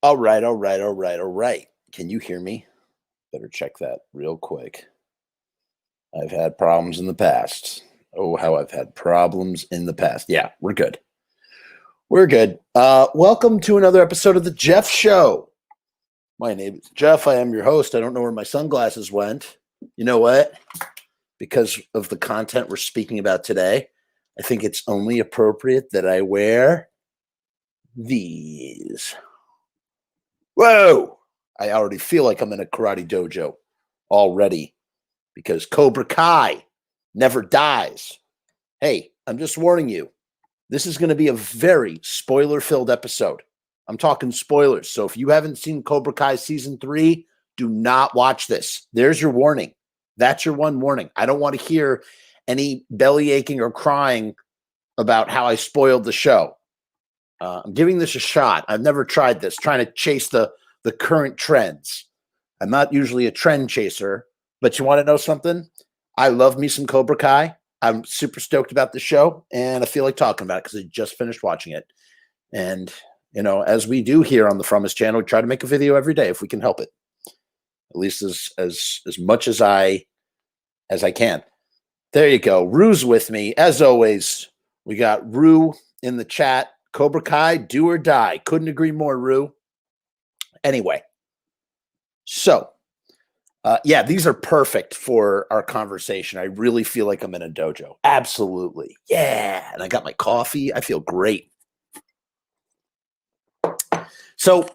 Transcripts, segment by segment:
All right, all right, all right, all right. Can you hear me? Better check that real quick. I've had problems in the past. Oh, how I've had problems in the past. Yeah, we're good. We're good. Welcome to another episode of The Jeff Show. My name is Jeff. I am your host. I don't know where my sunglasses went. You know what? Because of the content we're speaking about today, I think it's only appropriate that I wear these. Whoa! I already feel like I'm in a karate dojo already because Cobra Kai never dies. Hey, I'm just warning you. This is going to be a very spoiler-filled episode. I'm talking spoilers. So if you haven't seen Cobra Kai season 3, do not watch this. There's your warning. That's your one warning. I don't want to hear any belly aching or crying about how I spoiled the show. I'm giving this a shot. I've never tried this, trying to chase the current trends. I'm not usually a trend chaser, but you want to know something? I love me some Cobra Kai. I'm super stoked about the show, and I feel like talking about it because I just finished watching it. And, you know, as we do here on the From Us channel, we try to make a video every day if we can help it. At least as much as I can. There you go. Rue's with me. As always, we got Rue in the chat. Cobra Kai, do or die. Couldn't agree more, Rue. Anyway, so, yeah, these are perfect for our conversation. I really feel like I'm in a dojo. Absolutely. Yeah. And I got my coffee. I feel great. So,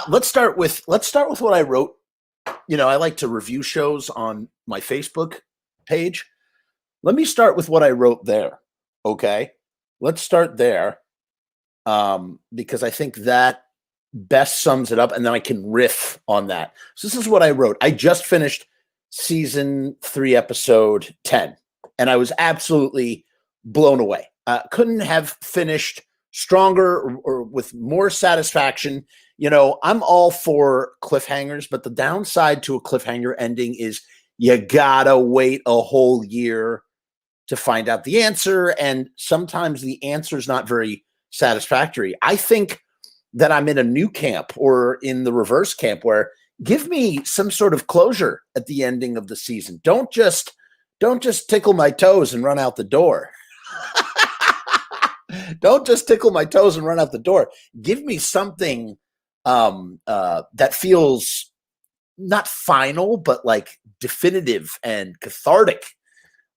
let's start with what I wrote. You know, I like to review shows on my Facebook page. Let me start with what I wrote there. Okay. Let's start there. Because I think that best sums it up, and then I can riff on that. So this is what I wrote. I just finished season 3, episode 10, and I was absolutely blown away. Couldn't have finished stronger or with more satisfaction. You know, I'm all for cliffhangers, but the downside to a cliffhanger ending is you gotta wait a whole year to find out the answer, and sometimes the answer is not very satisfactory. I think that I'm in a new camp or in the reverse camp where give me some sort of closure at the ending of the season. Don't just tickle my toes and run out the door. Don't just tickle my toes and run out the door. Give me something that feels not final, but like definitive and cathartic,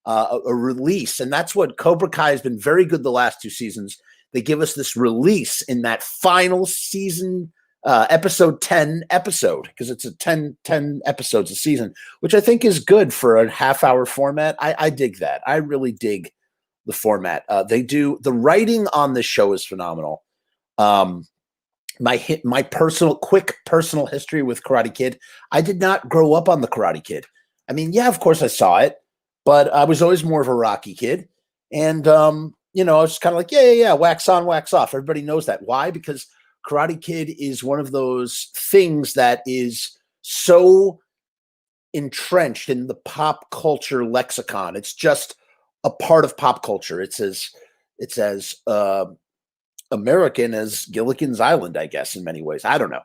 a release. And that's what Cobra Kai has been very good the last 2 seasons. They give us this release in that final season, episode 10 episode, because it's a 10 episodes a season, which I think is good for a half-hour format. I dig that. I really dig the format. The writing on this show is phenomenal. My quick personal history with Karate Kid. I did not grow up on the Karate Kid. I mean, yeah, of course I saw it, but I was always more of a Rocky kid. And, you know, I was kind of like, yeah, wax on, wax off. Everybody knows that. Why? Because Karate Kid is one of those things that is so entrenched in the pop culture lexicon. It's just a part of pop culture. It's as American as Gilligan's Island, I guess, in many ways. I don't know.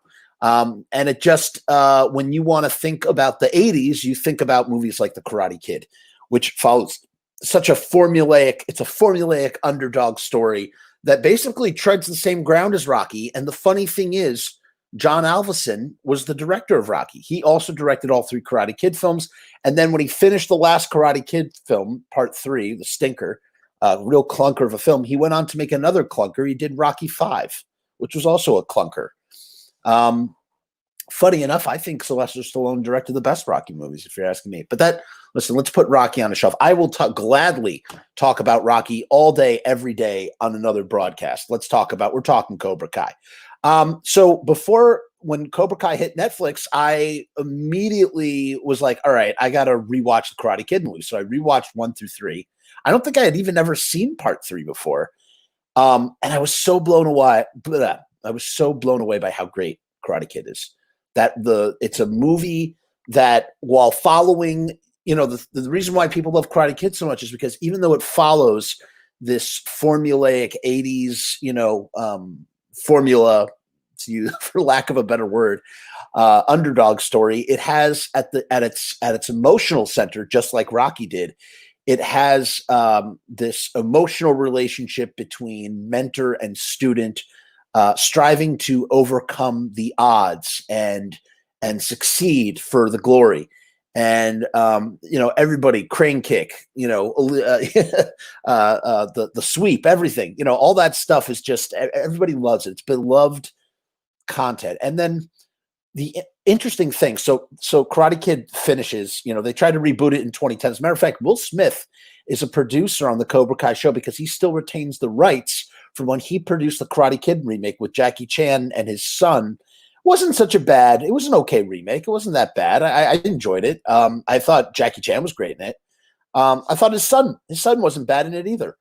And it just, when you want to think about the 80s, you think about movies like The Karate Kid, which follows such a formulaic underdog story that basically treads the same ground as Rocky. And the funny thing is, John Alvison was the director of Rocky. He also directed all 3 Karate Kid films. And then when he finished the last Karate Kid film, part 3, the stinker, real clunker of a film, he went on to make another clunker. He did Rocky 5, which was also a clunker. Funny enough, I think Sylvester Stallone directed the best Rocky movies, if you're asking me. But listen, let's put Rocky on a shelf. I will gladly talk about Rocky all day, every day on another broadcast. We're talking Cobra Kai. So when Cobra Kai hit Netflix, I immediately was like, all right, I got to rewatch the Karate Kid movie. So I rewatched 1 through 3. I don't think I had even ever seen part 3 before. And I was so blown away. I was so blown away by how great Karate Kid is. It's a movie that, while following, the reason why people love Karate Kid so much is because even though it follows this formulaic 80s, formula, to use, for lack of a better word, underdog story, it has at its emotional center, just like Rocky did, it has this emotional relationship between mentor and student, striving to overcome the odds and succeed for the glory. And everybody crane kick, the sweep, everything, all that stuff is just, everybody loves it. It's beloved content. And then the interesting thing, so Karate Kid finishes, they tried to reboot it in 2010. As a matter of fact, Will Smith is a producer on the Cobra Kai show because he still retains the rights from when he produced the Karate Kid remake with Jackie Chan and his son. It was an okay remake. It wasn't that bad. I enjoyed it. I thought Jackie Chan was great in it. I thought his son wasn't bad in it either.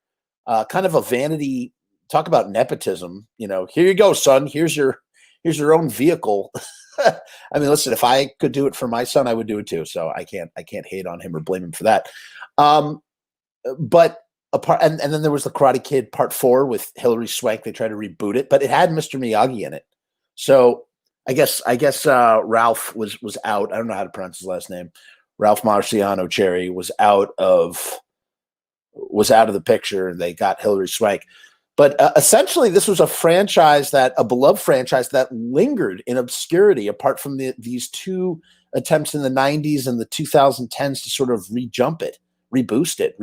Kind of a vanity, talk about nepotism, here you go, son, here's your own vehicle. I mean, listen, if I could do it for my son, I would do it too. So I can't hate on him or blame him for that. But apart, and then there was the Karate Kid Part 4 with Hilary Swank. They tried to reboot it, but it had Mr. Miyagi in it. So I guess Ralph was out. I don't know how to pronounce his last name. Ralph Marciano Cherry was out of the picture, and they got Hilary Swank. But essentially, this was a beloved franchise that lingered in obscurity, apart from these two attempts in the 90s and the 2010s to sort of reboost it,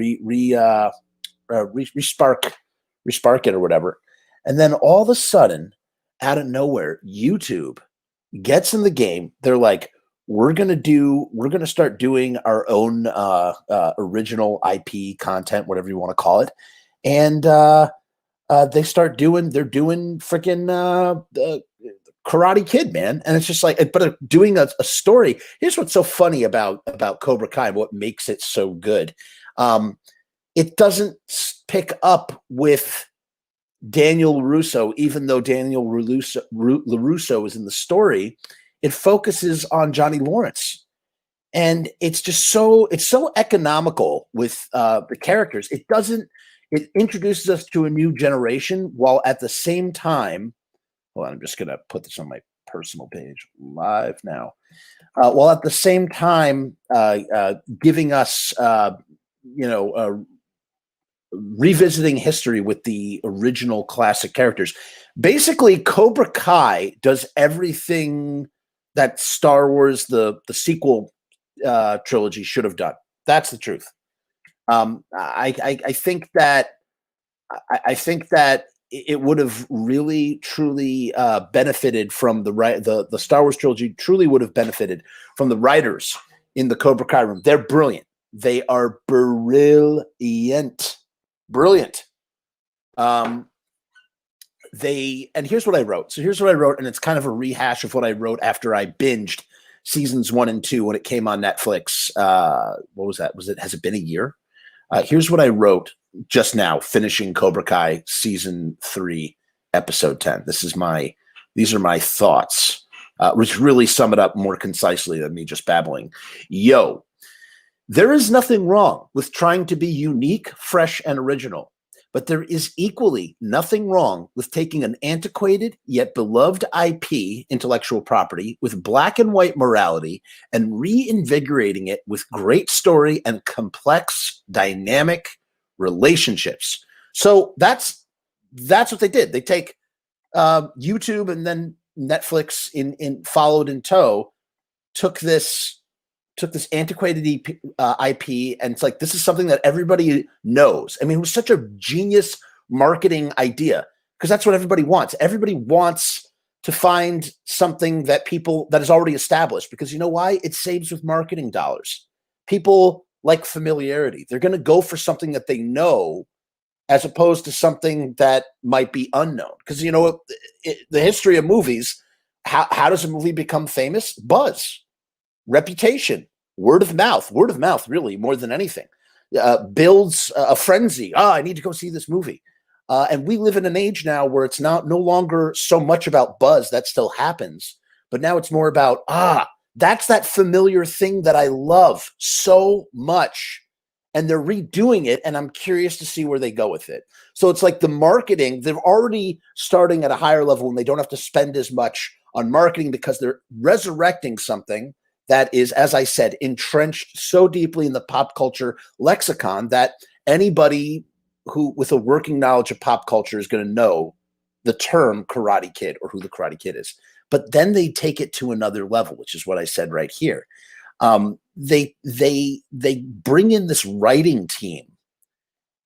respark it or whatever. And then all of a sudden, out of nowhere, YouTube gets in the game. They're like, we're going to start doing our own original IP content, whatever you want to call it. And they're doing freaking Karate Kid, man. And it's just like, but doing a story. Here's what's so funny about Cobra Kai, what makes it so good. It doesn't pick up with Daniel LaRusso, even though Daniel LaRusso is in the story. It focuses on Johnny Lawrence. And it's just so economical with the characters. It introduces us to a new generation while at the same time, well, I'm just going to put this on my personal page live now, while at the same time giving us, revisiting history with the original classic characters. Basically, Cobra Kai does everything that Star Wars, the sequel trilogy, should have done. That's the truth. I think that it would have really truly benefited from the Star Wars trilogy. Truly would have benefited from the writers in the Cobra Kai room. They're brilliant. They are brilliant. And here's what I wrote. So here's what I wrote, and it's kind of a rehash of what I wrote after I binged seasons 1 and 2 when it came on Netflix. What was that? Has it been a year? Here's what I wrote just now, finishing Cobra Kai season 3, episode 10. These are my thoughts, which really sum it up more concisely than me just babbling. Yo, there is nothing wrong with trying to be unique, fresh, and original, but there is equally nothing wrong with taking an antiquated yet beloved IP, intellectual property, with black and white morality and reinvigorating it with great story and complex, dynamic relationships. So that's what they did. They take YouTube, and then Netflix in followed in tow, took this antiquated IP, and it's like, this is something that everybody knows. I mean, it was such a genius marketing idea, because that's what everybody wants. Everybody wants to find something that is already established, because you know why? It saves with marketing dollars. People like familiarity. They're going to go for something that they know, as opposed to something that might be unknown. Because the history of movies, how does a movie become famous? Buzz. Reputation, word of mouth, really, more than anything, builds a frenzy. I need to go see this movie. And we live in an age now where it's no longer so much about buzz. That still happens, but now it's more about, That's that familiar thing that I love so much. And they're redoing it, and I'm curious to see where they go with it. So it's like the marketing, they're already starting at a higher level and they don't have to spend as much on marketing because they're resurrecting something that is, as I said, entrenched so deeply in the pop culture lexicon that anybody who with a working knowledge of pop culture is going to know the term Karate Kid or who the Karate Kid is. But then they take it to another level, which is what I said right here. They bring in this writing team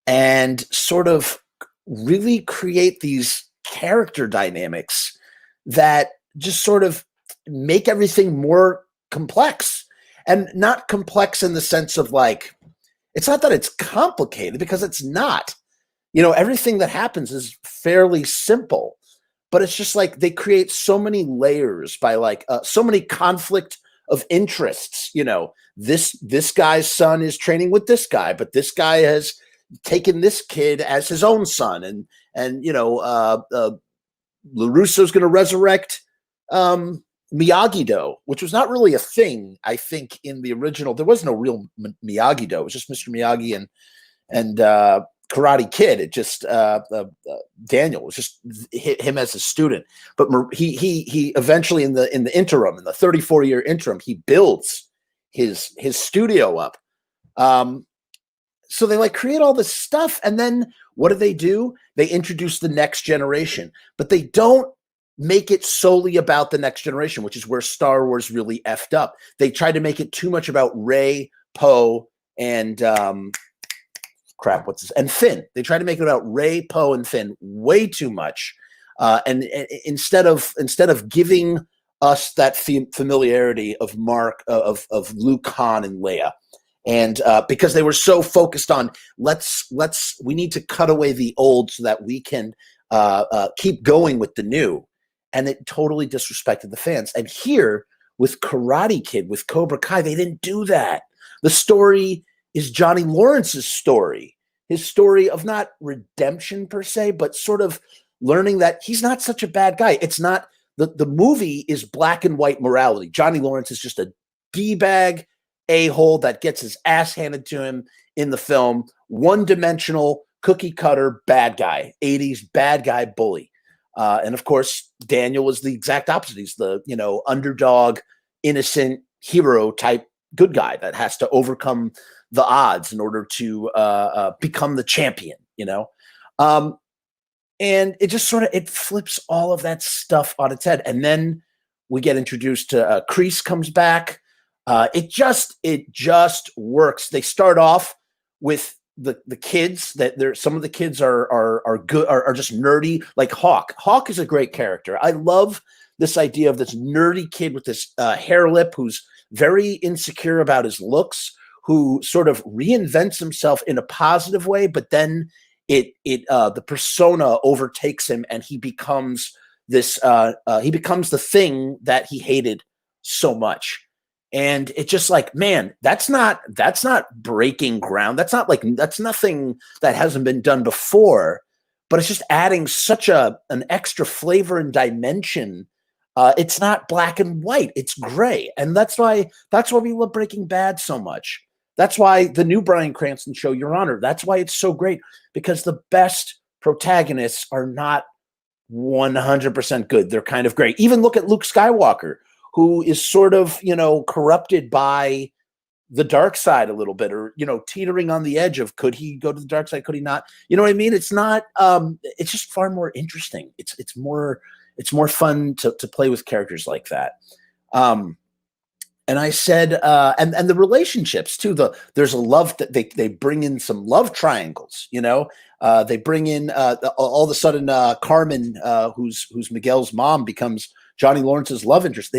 and sort of really create these character dynamics that just sort of make everything more complex, and not complex in the sense of like, it's not that it's complicated, because it's not. Everything that happens is fairly simple, but it's just like they create so many layers by like so many conflict of interests. This guy's son is training with this guy, but this guy has taken this kid as his own son, and LaRusso's going to resurrect Miyagi-Do, which was not really a thing. I think in the original there was no real Miyagi-Do. It was just Mr. Miyagi and Karate Kid. It just Daniel was just him as a student, but he eventually in the interim, in the 34-year interim, he builds his studio up. So they like create all this stuff, and then what do? They introduce the next generation, but they don't make it solely about the next generation, which is where Star Wars really effed up. They tried to make it too much about Rey, Poe, and and Finn. They tried to make it about Rey, Poe, and Finn way too much, and instead of giving us that familiarity of of Luke, Han, and Leia. And because they were so focused on we need to cut away the old so that we can keep going with the new, and it totally disrespected the fans. And here with Karate Kid, with Cobra Kai, they didn't do that. The story is Johnny Lawrence's story, his story of not redemption per se, but sort of learning that he's not such a bad guy. It's not the movie is black and white morality. Johnny Lawrence is just a D-bag a-hole that gets his ass handed to him in the film, one-dimensional, cookie-cutter bad guy, 80s bad guy bully. And of course, Daniel was the exact opposite. He's the underdog, innocent hero type good guy that has to overcome the odds in order to become the champion. And it just sort of it flips all of that stuff on its head, and then we get introduced to Kreese comes back. It just works. They start off with the kids that some of the kids are good, are just nerdy, like Hawk. Hawk is a great character. I love this idea of this nerdy kid with this hair lip who's very insecure about his looks, who sort of reinvents himself in a positive way, but then the persona overtakes him, and he becomes this he becomes the thing that he hated so much. And it's just like, man, that's not breaking ground. That's nothing that hasn't been done before, but it's just adding such an extra flavor and dimension. It's not black and white, it's gray. And that's why we love Breaking Bad so much. That's why the new Bryan Cranston show, Your Honor, that's why it's so great, because the best protagonists are not 100% good. They're kind of gray. Even look at Luke Skywalker, who is sort of, corrupted by the dark side a little bit, or, teetering on the edge of, could he go to the dark side? Could he not? You know what I mean? It's not, it's just far more interesting. It's more fun to play with characters like that. And I said, and the relationships too, there's a love that they bring in some love triangles, they bring in, all of a sudden, Carmen, who's Miguel's mom, becomes Johnny Lawrence's love interest.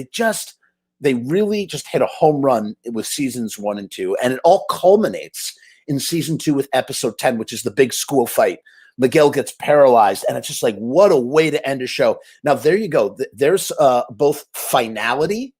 They really just hit a home run with seasons 1 and 2. And it all culminates in season 2 with episode 10, which is the big school fight. Miguel gets paralyzed, and it's just like, what a way to end a show. Now, there you go. There's both finality.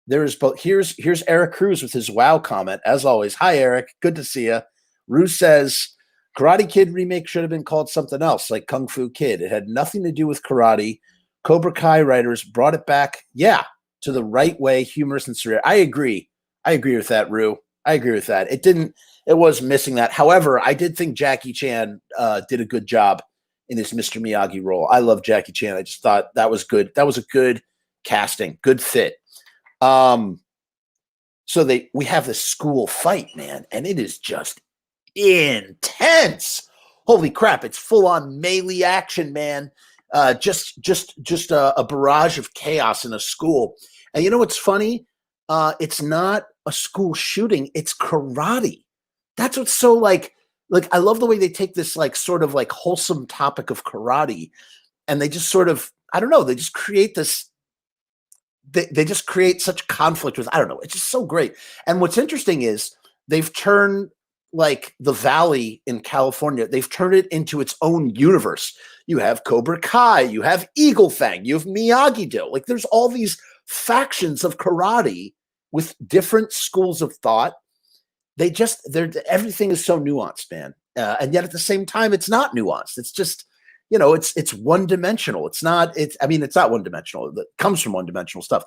There's both. Here's Eric Cruz with his wow comment. As always, hi, Eric. Good to see you. Ruse says, Karate Kid remake should have been called something else, like Kung Fu Kid. It had nothing to do with karate. Cobra Kai writers brought it back. Yeah, to the right way, humorous and surreal. I agree. I agree with that, Rue. I agree with that. It was missing that. However, I did think Jackie Chan did a good job in his Mr. Miyagi role. I love Jackie Chan. I just thought that was good. That was a good casting, good fit. So we have this school fight, man, and it is just intense. Holy crap! It's full on melee action, man. Just a barrage of chaos in a school. And you know what's funny? It's not a school shooting; it's karate. That's what's so like. I love the way they take this like sort of like wholesome topic of karate, and they just sort of, I don't know, they just create this. They just create such conflict with, I don't know, it's just so great. And what's interesting is they've turned like the Valley in California, they've turned it into its own universe. You have Cobra Kai, you have Eagle Fang, you have Miyagi-Do. Like there's all these factions of karate with different schools of thought. Everything is so nuanced, man. And yet at the same time, it's not nuanced. It's just, it's one dimensional. It's not one dimensional. It comes from one dimensional stuff.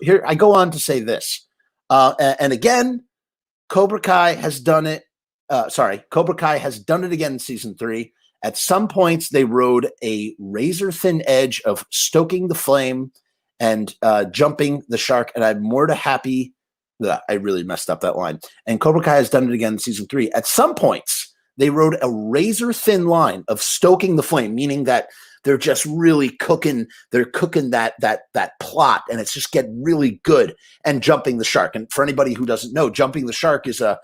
Here I go on to say this. And again, Cobra Kai has done it. Cobra Kai has done it again in season 3. At some points, they rode a razor thin edge of stoking the flame and jumping the shark. And I'm more to happy that I really messed up that line. And Cobra Kai has done it again in season 3. At some points, they rode a razor thin line of stoking the flame, meaning that they're just really cooking. They're cooking that plot, and it's just getting really good. And jumping the shark. And for anybody who doesn't know, jumping the shark is a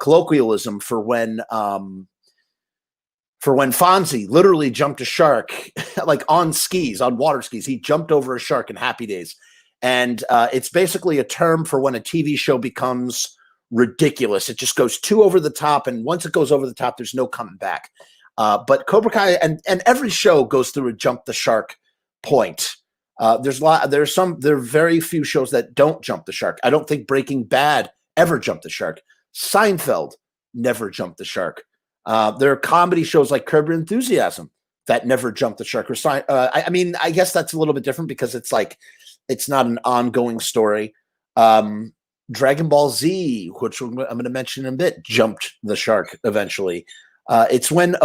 colloquialism for when Fonzie literally jumped a shark, like on water skis. He jumped over a shark in Happy Days, and it's basically a term for when a TV show becomes ridiculous. It just goes too over the top, and once it goes over the top, there's no coming back. But Cobra Kai and every show goes through a jump the shark point. There are very few shows that don't jump the shark. I don't think Breaking Bad ever jumped the shark. Seinfeld never jumped the shark. There are comedy shows like Curb Your Enthusiasm that never jumped the shark. I guess that's a little bit different because it's not an ongoing story. Dragon Ball Z, which I'm going to mention in a bit, jumped the shark eventually. It's when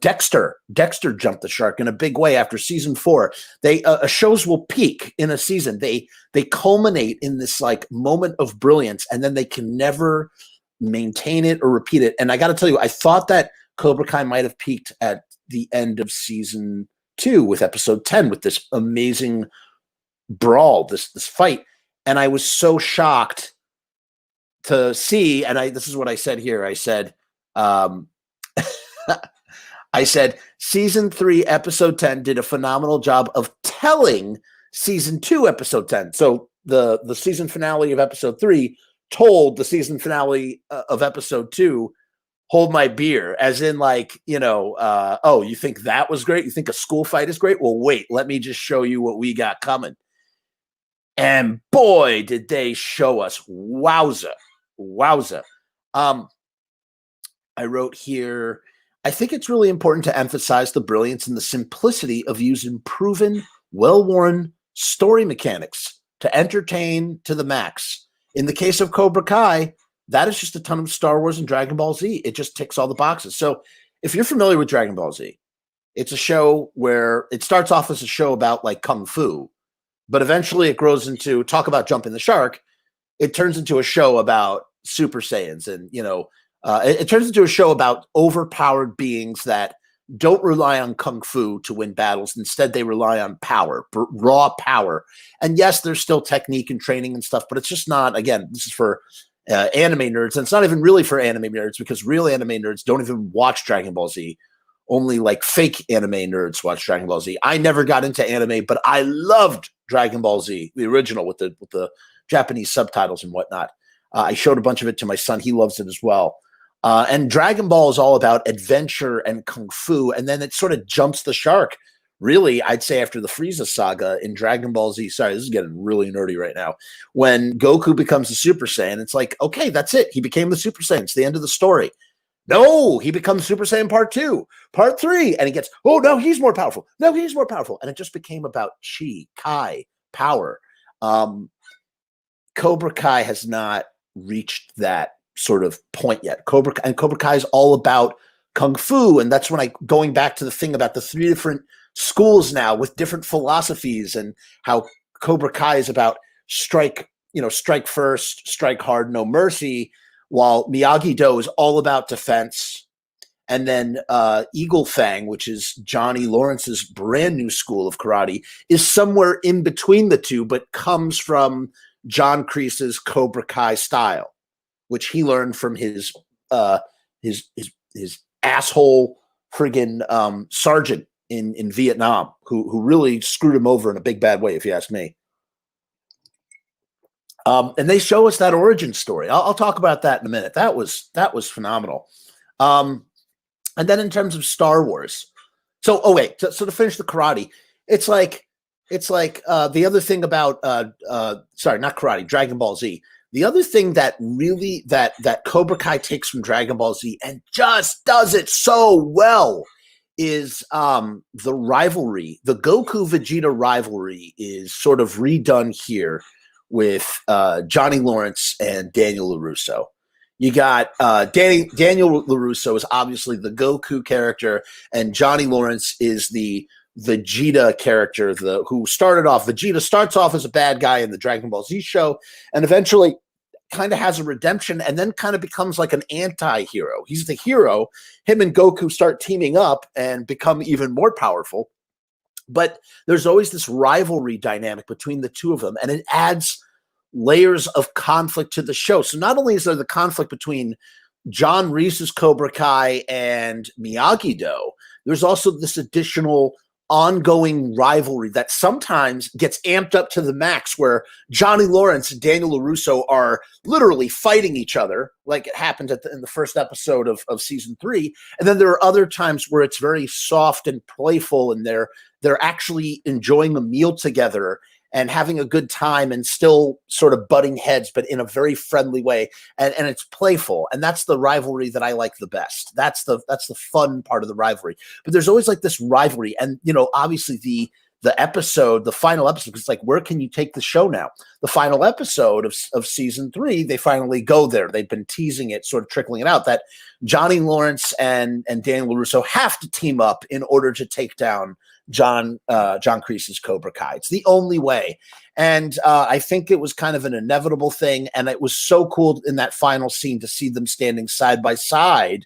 Dexter jumped the shark in a big way after season 4. Shows will peak in a season. They culminate in this like moment of brilliance, and then they can never maintain it or repeat it. And I got to tell you, I thought that Cobra Kai might have peaked at the end of season 2 with episode 10 with this amazing brawl, this fight. And I was so shocked to see, and this is what I said here. I said, season 3, episode 10 did a phenomenal job of telling season 2, episode 10. So the season finale of episode 3 told the season finale of episode 2, hold my beer, as in like, oh, you think that was great? You think a school fight is great? Well, wait, let me just show you what we got coming. And boy, did they show us. Wowza. I wrote here, I think it's really important to emphasize the brilliance and the simplicity of using proven, well-worn story mechanics to entertain to the max. In the case of Cobra Kai, that is just a ton of Star Wars and Dragon Ball Z. It just ticks all the boxes. So if you're familiar with Dragon Ball Z, it's a show where it starts off as a show about like Kung Fu, but eventually it grows into talk about jumping the shark. It turns into a show about Super Saiyans, and it turns into a show about overpowered beings that don't rely on Kung Fu to win battles. Instead, they rely on power, raw power. And yes, there's still technique and training and stuff, but it's just not, again, this is for anime nerds. And it's not even really for anime nerds because real anime nerds don't even watch Dragon Ball Z. Only like fake anime nerds watch Dragon Ball Z. I never got into anime, but I loved Dragon Ball Z, the original with the Japanese subtitles and whatnot. I showed a bunch of it to my son. He loves it as well. And Dragon Ball is all about adventure and Kung Fu. And then it sort of jumps the shark. Really, I'd say after the Frieza saga in Dragon Ball Z, sorry, this is getting really nerdy right now. When Goku becomes a Super Saiyan, it's like, okay, that's it. He became the Super Saiyan. It's the end of the story. No, he becomes Super Saiyan Part 2, Part 3, and he gets, oh, no, he's more powerful. No, he's more powerful. And it just became about chi, kai, power. Um, Cobra Kai has not reached that sort of point yet. Cobra Kai is all about kung fu, and that's when going back to the thing about the 3 different schools now with different philosophies, and how Cobra Kai is about strike first, strike hard, no mercy, while Miyagi-Do is all about defense. And then Eagle Fang, which is Johnny Lawrence's brand new school of karate, is somewhere in between the two, but comes from John Kreese's Cobra Kai style, which he learned from his asshole friggin' sergeant in Vietnam, who really screwed him over in a big bad way, if you ask me. And they show us that origin story. I'll talk about that in a minute. That was phenomenal. And then in terms of Star Wars, so to finish the karate, it's like the other thing about sorry, not karate, Dragon Ball Z. The other thing that really that Cobra Kai takes from Dragon Ball Z and just does it so well is the rivalry. The Goku Vegeta rivalry is sort of redone here with Johnny Lawrence and Daniel LaRusso. You got Daniel LaRusso is obviously the Goku character, and Johnny Lawrence is the Vegeta character, who started off. Vegeta starts off as a bad guy in the Dragon Ball Z show, and eventually kind of has a redemption, and then kind of becomes like an anti-hero. He's the hero. Him and Goku start teaming up and become even more powerful. But there's always this rivalry dynamic between the two of them, and it adds layers of conflict to the show. So not only is there the conflict between John Reese's Cobra Kai and Miyagi-Do, there's also this additional ongoing rivalry that sometimes gets amped up to the max, where Johnny Lawrence and Daniel LaRusso are literally fighting each other, like it happened in the first episode of season 3. And then there are other times where it's very soft and playful, and they're actually enjoying a meal together and having a good time, and still sort of butting heads, but in a very friendly way. And it's playful. And that's the rivalry that I like the best. That's the fun part of the rivalry. But there's always like this rivalry. And, obviously the final episode, it's like, where can you take the show now? The final episode of season 3, they finally go there. They've been teasing it, sort of trickling it out, that Johnny Lawrence and Daniel LaRusso have to team up in order to take down John Kreese's Cobra Kai. It's the only way. And I think it was kind of an inevitable thing. And it was so cool in that final scene to see them standing side by side,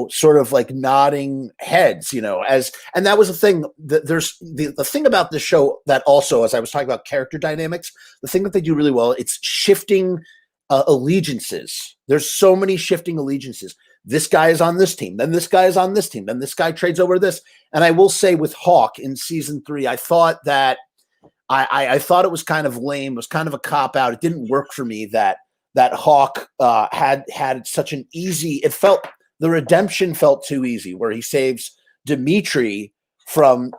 sort of like nodding heads, and that was the thing that there's the thing about this show that also, as I was talking about character dynamics, the thing that they do really well, it's shifting allegiances. There's so many shifting allegiances. This guy is on this team, then this guy is on this team, then this guy trades over this. And I will say with Hawk in season 3, I thought that I thought it was kind of lame. It was kind of a cop out. It didn't work for me that Hawk had such an easy. The redemption felt too easy, where he saves Dimitri from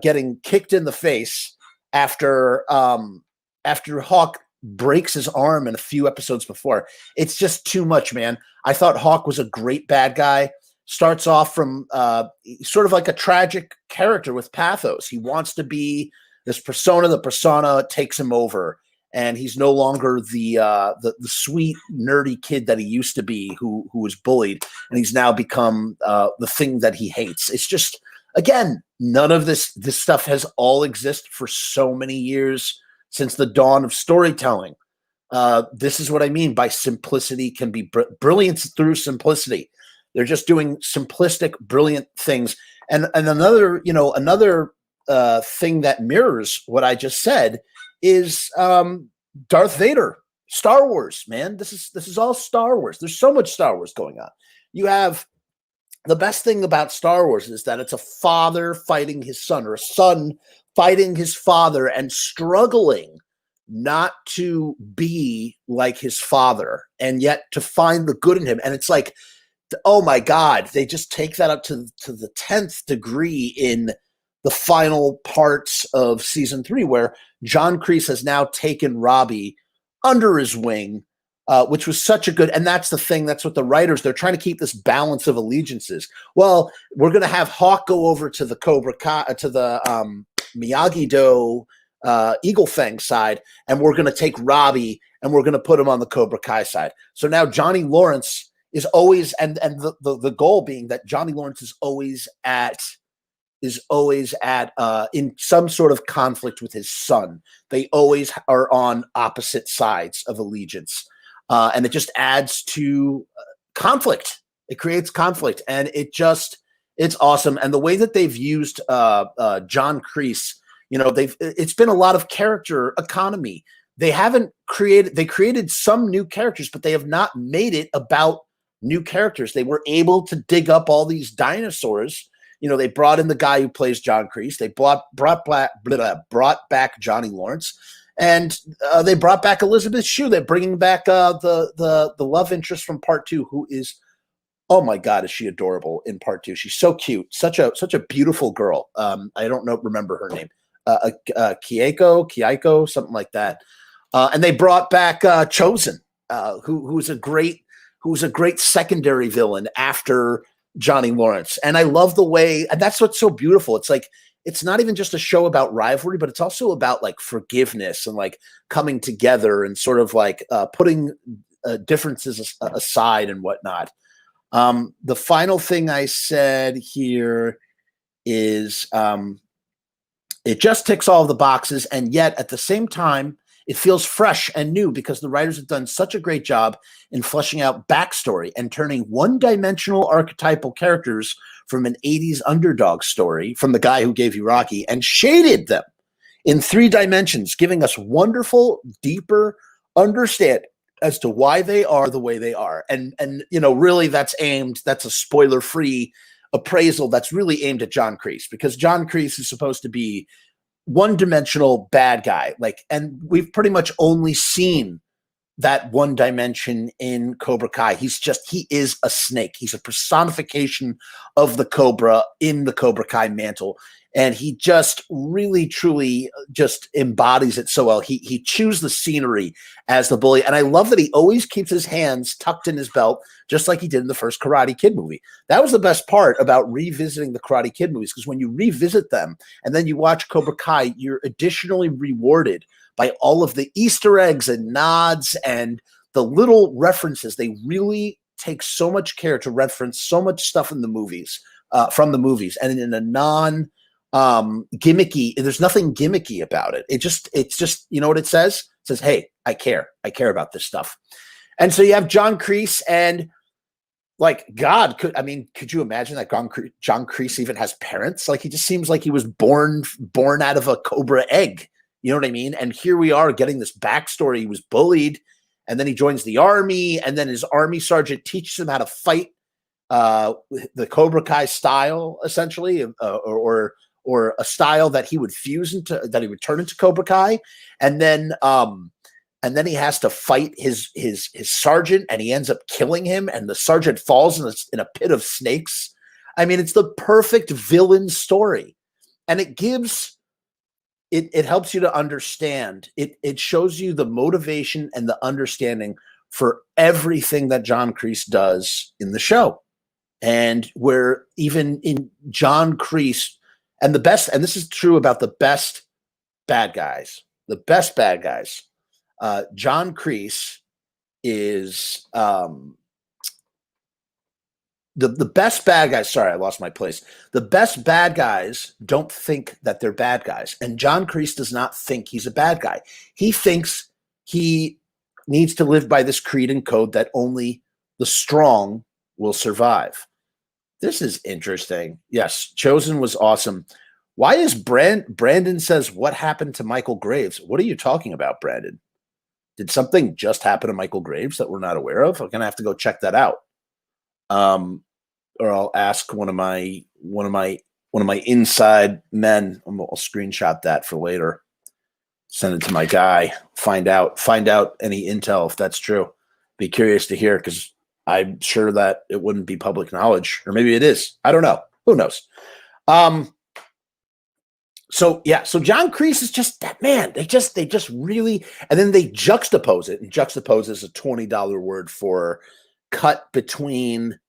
getting kicked in the face after Hawk breaks his arm in a few episodes before. It's just too much, man. I thought Hawk was a great bad guy. Starts off from sort of like a tragic character with pathos. He wants to be this persona. The persona takes him over, and he's no longer the sweet nerdy kid that he used to be, who was bullied, and he's now become the thing that he hates. It's just, again, none of this stuff has all existed for so many years since the dawn of storytelling. This is what I mean by simplicity can be brilliance through simplicity. They're just doing simplistic, brilliant things. And another thing that mirrors what I just said is Darth Vader, Star Wars, man. This is all Star Wars. There's so much Star Wars going on. You have the best thing about Star Wars is that it's a father fighting his son, or a son fighting his father and struggling not to be like his father, and yet to find the good in him. And it's like, oh my God, they just take that up to the 10th degree in the final parts of season 3, where John Kreese has now taken Robbie under his wing, which was such a good, and that's the thing, that's what the writers, they're trying to keep this balance of allegiances. Well, we're going to have Hawk go over to the Cobra Kai, to the Miyagi-Do Eagle Fang side, and we're going to take Robbie and we're going to put him on the Cobra Kai side. So now Johnny Lawrence is always, and the goal being that Johnny Lawrence is always at in some sort of conflict with his son. They always are on opposite sides of allegiance, and it just adds to conflict. It creates conflict, and it's awesome. And the way that they've used John Kreese, it's been a lot of character economy. They created some new characters, but they have not made it about new characters. They were able to dig up all these dinosaurs. They brought in the guy who plays John Kreese. They brought back Johnny Lawrence, and they brought back Elizabeth Shue. They're bringing back the love interest from part 2, who is, oh my God, is she adorable in part 2? She's so cute, such a beautiful girl. I don't remember her name, Kieko, something like that. And they brought back Chosen, who's a great secondary villain after Johnny Lawrence. And I love the way, and that's what's so beautiful. It's like, it's not even just a show about rivalry, but it's also about like forgiveness and like coming together and sort of like putting differences aside and whatnot. The final thing I said here is it just ticks all of the boxes, and yet at the same time, it feels fresh and new because the writers have done such a great job in fleshing out backstory and turning one-dimensional archetypal characters from an 80s underdog story from the guy who gave you Rocky and shaded them in 3 dimensions, giving us wonderful, deeper understanding as to why they are the way they are. And really that's a spoiler-free appraisal that's really aimed at John Kreese, because John Kreese is supposed to be one-dimensional bad guy, and we've pretty much only seen that one dimension in Cobra Kai. He is a snake. He's a personification of the Cobra in the Cobra Kai mantle, and he just really, truly just embodies it so well. He chews the scenery as the bully, and I love that he always keeps his hands tucked in his belt, just like he did in the first Karate Kid movie. That was the best part about revisiting the Karate Kid movies, because when you revisit them and then you watch Cobra Kai, you're additionally rewarded by all of the Easter eggs and nods and the little references. They really take so much care to reference so much stuff in the movies, from the movies, and in a non gimmicky. There's nothing gimmicky about it. It's just you know what it says? It says, "Hey, I care about this stuff." And so you have John Kreese, and could you imagine that John Kreese even has parents? Like, he just seems like he was born out of a Cobra egg. You know what I mean? And here we are getting this backstory. He was bullied, and then he joins the army, and then his army sergeant teaches him how to fight the Cobra Kai style, essentially, or a style that he would turn into Cobra Kai, and then he has to fight his sergeant, and he ends up killing him, and the sergeant falls in a pit of snakes. I mean, it's the perfect villain story, and it helps you to understand. It shows you the motivation and the understanding for everything that John Kreese does in the show, and where even in John Kreese. And this is true about the best bad guys. John Kreese is the best bad guys. Sorry, I lost my place. The best bad guys don't think that they're bad guys. And John Kreese does not think he's a bad guy. He thinks he needs to live by this creed and code that only the strong will survive. This is interesting. Yes, Chosen was awesome. Why is Brandon says, what happened to Michael Graves? What are you talking about, Brandon? Did something just happen to Michael Graves that we're not aware of? I'm gonna have to go check that out. Or I'll ask one of my inside men. I'll screenshot that for later. Send it to my guy. Find out any intel if that's true. Be curious to hear, because I'm sure that it wouldn't be public knowledge, or maybe it is. I don't know. Who knows? So John Kreese is just that man. They just really, and then they juxtapose it. And juxtapose is a $20 word for cut between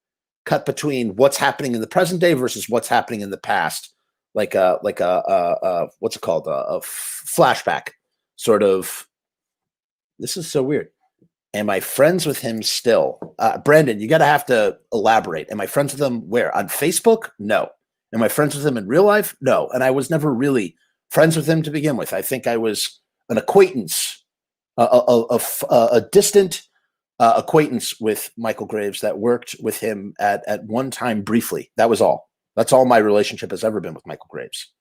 what's happening in the present day versus what's happening in the past. what's it called, a flashback sort of. This is so weird. Am I friends with him still? Brandon, you gotta have to elaborate. Am I friends with him where? On Facebook? No. Am I friends with him in real life? No. And I was never really friends with him to begin with. I think I was an acquaintance, a distant acquaintance with Michael Graves that worked with him at one time briefly. That was all. That's all my relationship has ever been with Michael Graves.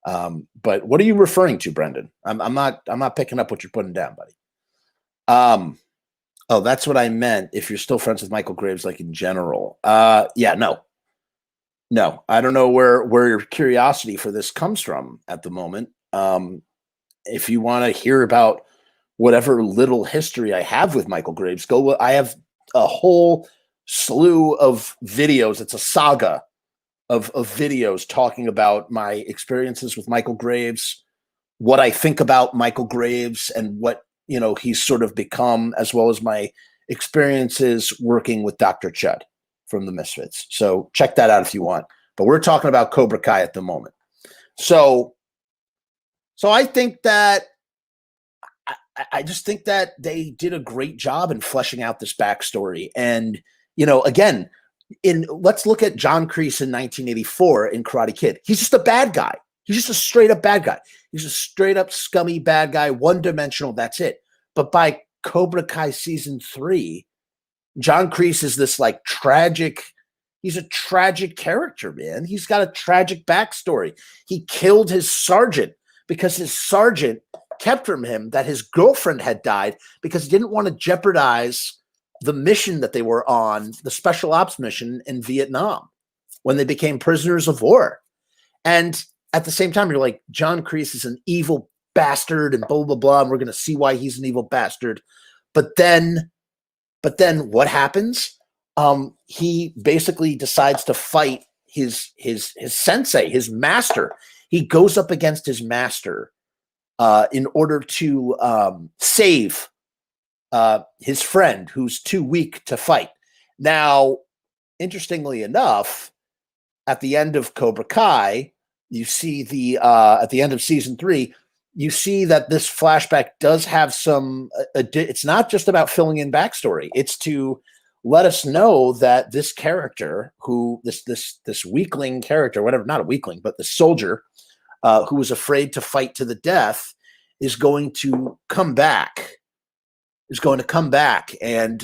But what are you referring to, Brendan? I'm not picking up what you're putting down, buddy. Oh, that's what I meant. If you're still friends with Michael Graves, like in general. Yeah, no. I don't know where your curiosity for this comes from at the moment. If you want to hear about whatever little history I have with Michael Graves, I have a whole slew of videos. It's a saga of videos talking about my experiences with Michael Graves, what I think about Michael Graves, and what he's sort of become, as well as my experiences working with Dr. Chud from the Misfits. So check that out if you want. But we're talking about Cobra Kai at the moment. So I think that I just think that they did a great job in fleshing out this backstory. And, again, let's look at John Kreese in 1984 in Karate Kid. He's just a bad guy. He's just a straight up bad guy. He's a straight up scummy bad guy, one dimensional. That's it. But by Cobra Kai season 3, John Kreese is this he's a tragic character, man. He's got a tragic backstory. He killed his sergeant because his sergeant kept from him that his girlfriend had died, because he didn't want to jeopardize the mission that they were on, the special ops mission in Vietnam, when they became prisoners of war. And at the same time, you're like, John Kreese is an evil bastard and blah, blah, blah. And we're going to see why he's an evil bastard. But then what happens? He basically decides to fight his sensei, his master. He goes up against his master in order to save his friend who's too weak to fight. Now, interestingly enough, at the end of Cobra Kai, you see at the end of season 3, you see that this flashback does have some. It's not just about filling in backstory. It's to let us know that this character, this weakling character, whatever, not a weakling, but the soldier who was afraid to fight to the death, is going to come back. And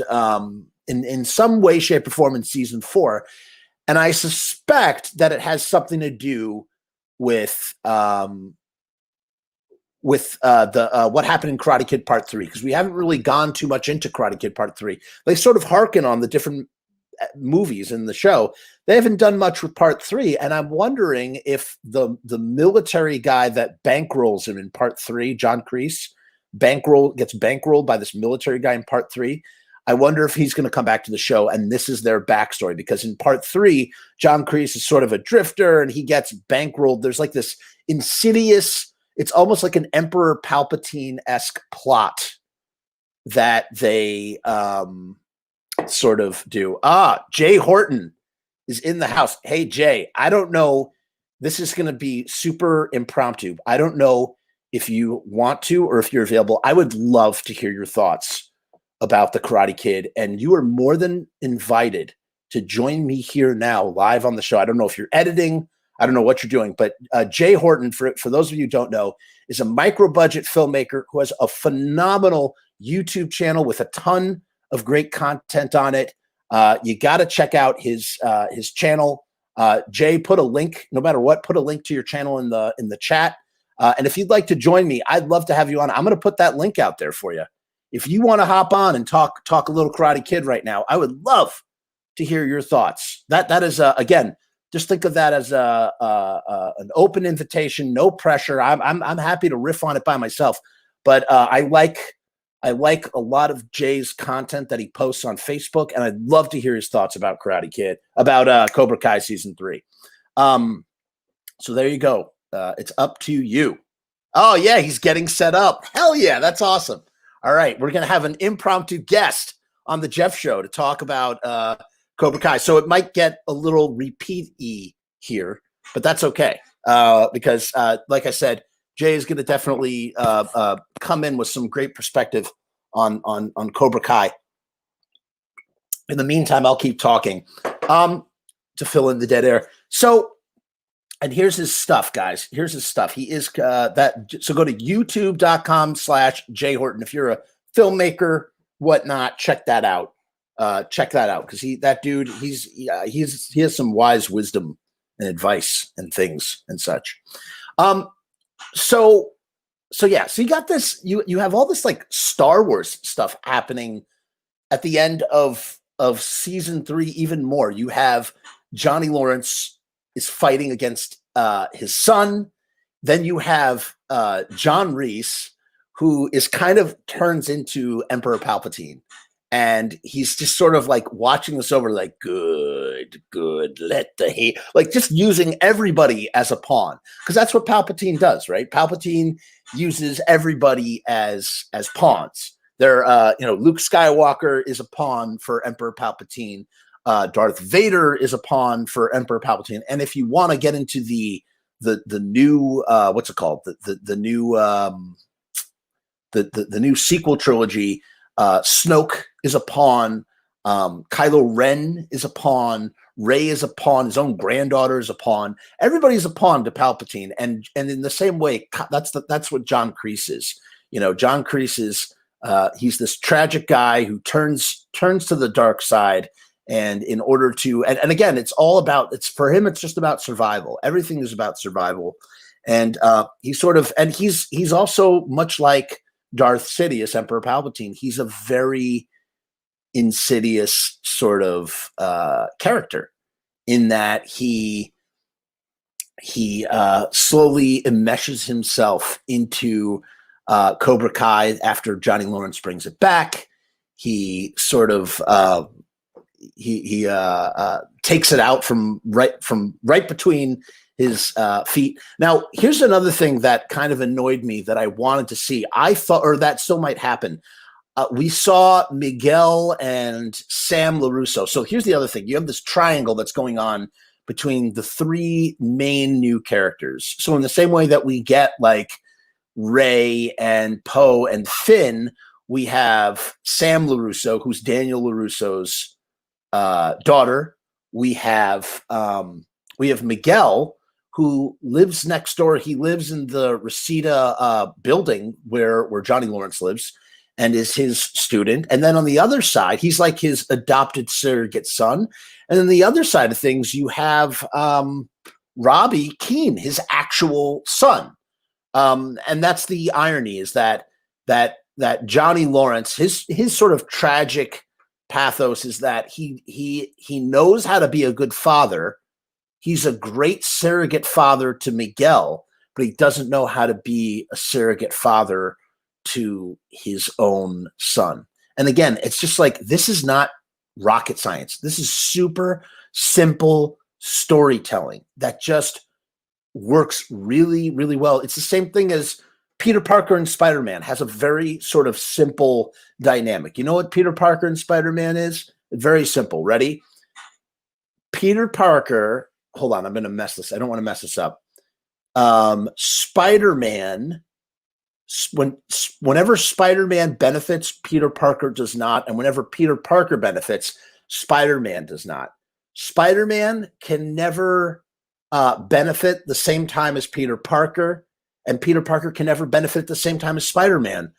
in some way, shape, or form in season 4. And I suspect that it has something to do with what happened in Karate Kid Part 3, because we haven't really gone too much into Karate Kid Part 3. They sort of hearken on the different movies in the show. They haven't done much with Part 3, and I'm wondering if the military guy that bankrolls him in Part 3, John Kreese, gets bankrolled by this military guy in Part 3. I wonder if he's going to come back to the show and this is their backstory, because in Part 3, John Kreese is sort of a drifter and he gets bankrolled. There's like this insidious, it's almost like an Emperor Palpatine-esque plot that they sort of do. Jay Horton is in the house. Hey, Jay, I don't know. This is going to be super impromptu. I don't know if you want to or if you're available. I would love to hear your thoughts about the Karate Kid, and you are more than invited to join me here now live on the show. I don't know if you're editing. I don't know what you're doing, but Jay Horton, for those of you who don't know, is a micro-budget filmmaker who has a phenomenal YouTube channel with a ton of great content on it. You got to check out his channel. Jay, put a link, no matter what, put a link to your channel in the chat. And if you'd like to join me, I'd love to have you on. I'm going to put that link out there for you. If you want to hop on and talk a little Karate Kid right now, I would love to hear your thoughts. That is again, just think of that as an open invitation, no pressure. I'm happy to riff on it by myself, but I like a lot of Jay's content that he posts on Facebook, and I'd love to hear his thoughts about Karate Kid, about Cobra Kai season 3. So there you go. It's up to you. Oh yeah, he's getting set up. Hell yeah, that's awesome. All right, we're going to have an impromptu guest on the Jeff Show to talk about Cobra Kai. So it might get a little repeat-y here, but that's okay. because like I said, Jay is going to definitely come in with some great perspective on Cobra Kai. In the meantime, I'll keep talking to fill in the dead air. So, and here's his stuff, guys. Here's his stuff. He is that. So go to youtube.com/Jay Horton. If you're a filmmaker, whatnot, check that out. Check that out, because he has some wise wisdom and advice and things and such. So yeah, so you got this, you have all this like Star Wars stuff happening at the end of season 3. Even more, you have Johnny Lawrence is fighting against his son. Then you have John Reese, who is kind of turns into Emperor Palpatine. And he's just sort of like watching this over, like, good, let the hate, like just using everybody as a pawn. Because that's what Palpatine does, right? Palpatine uses everybody as pawns. They're, Luke Skywalker is a pawn for Emperor Palpatine. Darth Vader is a pawn for Emperor Palpatine. And if you want to get into the new, what's it called? The new sequel trilogy, Snoke is a pawn. Kylo Ren is a pawn. Rey is a pawn. His own granddaughter is a pawn. Everybody's a pawn to Palpatine, and in the same way, that's what John Kreese is. John Kreese is he's this tragic guy who turns to the dark side, and in order to, and again, it's for him, it's just about survival. Everything is about survival, and he's also much like Darth Sidious, Emperor Palpatine. He's a very insidious sort of character, in that he slowly enmeshes himself into Cobra Kai after Johnny Lawrence brings it back. He sort of takes it out from right between his feet. Now, here's another thing that kind of annoyed me that I wanted to see. I thought, or that still might happen. We saw Miguel and Sam LaRusso. So here's the other thing. You have this triangle that's going on between the 3 main new characters. So in the same way that we get like Rey and Poe and Finn, we have Sam LaRusso, who's Daniel LaRusso's daughter. We have Miguel, who lives next door. He lives in the Reseda building where Johnny Lawrence lives, and is his student. And then on the other side, he's like his adopted surrogate son. And then the other side of things, you have Robbie Keane, his actual son. And that's the irony, is that Johnny Lawrence, his sort of tragic pathos is that he knows how to be a good father. He's a great surrogate father to Miguel, but he doesn't know how to be a surrogate father to his own son. And again, it's just like, this is not rocket science. This is super simple storytelling that just works really, really well. It's the same thing as Peter Parker and Spider-Man has a very sort of simple dynamic. You know what Peter Parker and Spider-Man is? Very simple. Ready? Peter Parker, hold on, I'm going to mess this. I don't want to mess this up. Spider-Man, whenever Spider-Man benefits, Peter Parker does not. And whenever Peter Parker benefits, Spider-Man does not. Spider-Man can never benefit the same time as Peter Parker, and Peter Parker can never benefit at the same time as Spider-Man.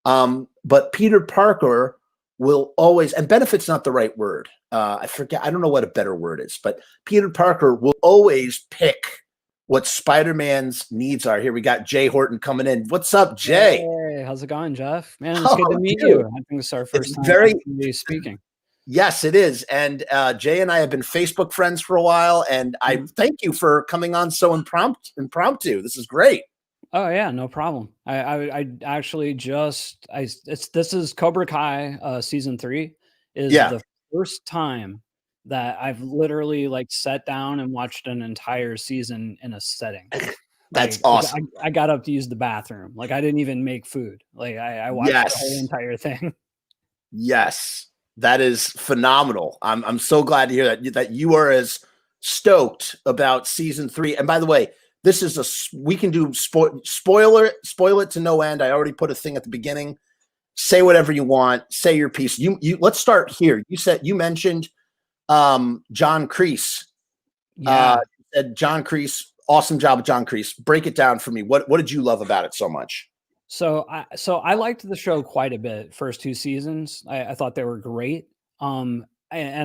But Peter Parker will always, and benefit's not the right word. I forget. I don't know what a better word is, but Peter Parker will always pick what Spider-Man's needs are. Here we got Jay Horton coming in. What's up, Jay? Hey, how's it going, Jeff? Man, it's good to meet you. I think it's our first time speaking. Yes, it is. And Jay and I have been Facebook friends for a while, and I thank you for coming on so impromptu. This is great. Oh yeah, no problem. I actually this is Cobra Kai season 3 is the first time that I've literally like sat down and watched an entire season in a setting. That's awesome. I got up to use the bathroom. Like, I didn't even make food. Like, I watched the whole entire thing. Yes, that is phenomenal. I'm so glad to hear that you are as stoked about season 3. And by the way, this is we can do spoil it to no end. I already put a thing at the beginning. Say whatever you want. Say your piece. You let's start here. You mentioned John Kreese. Yeah. Said John Kreese, awesome job with John Kreese. Break it down for me. What did you love about it so much? So I liked the show quite a bit. First 2 seasons, I thought they were great. And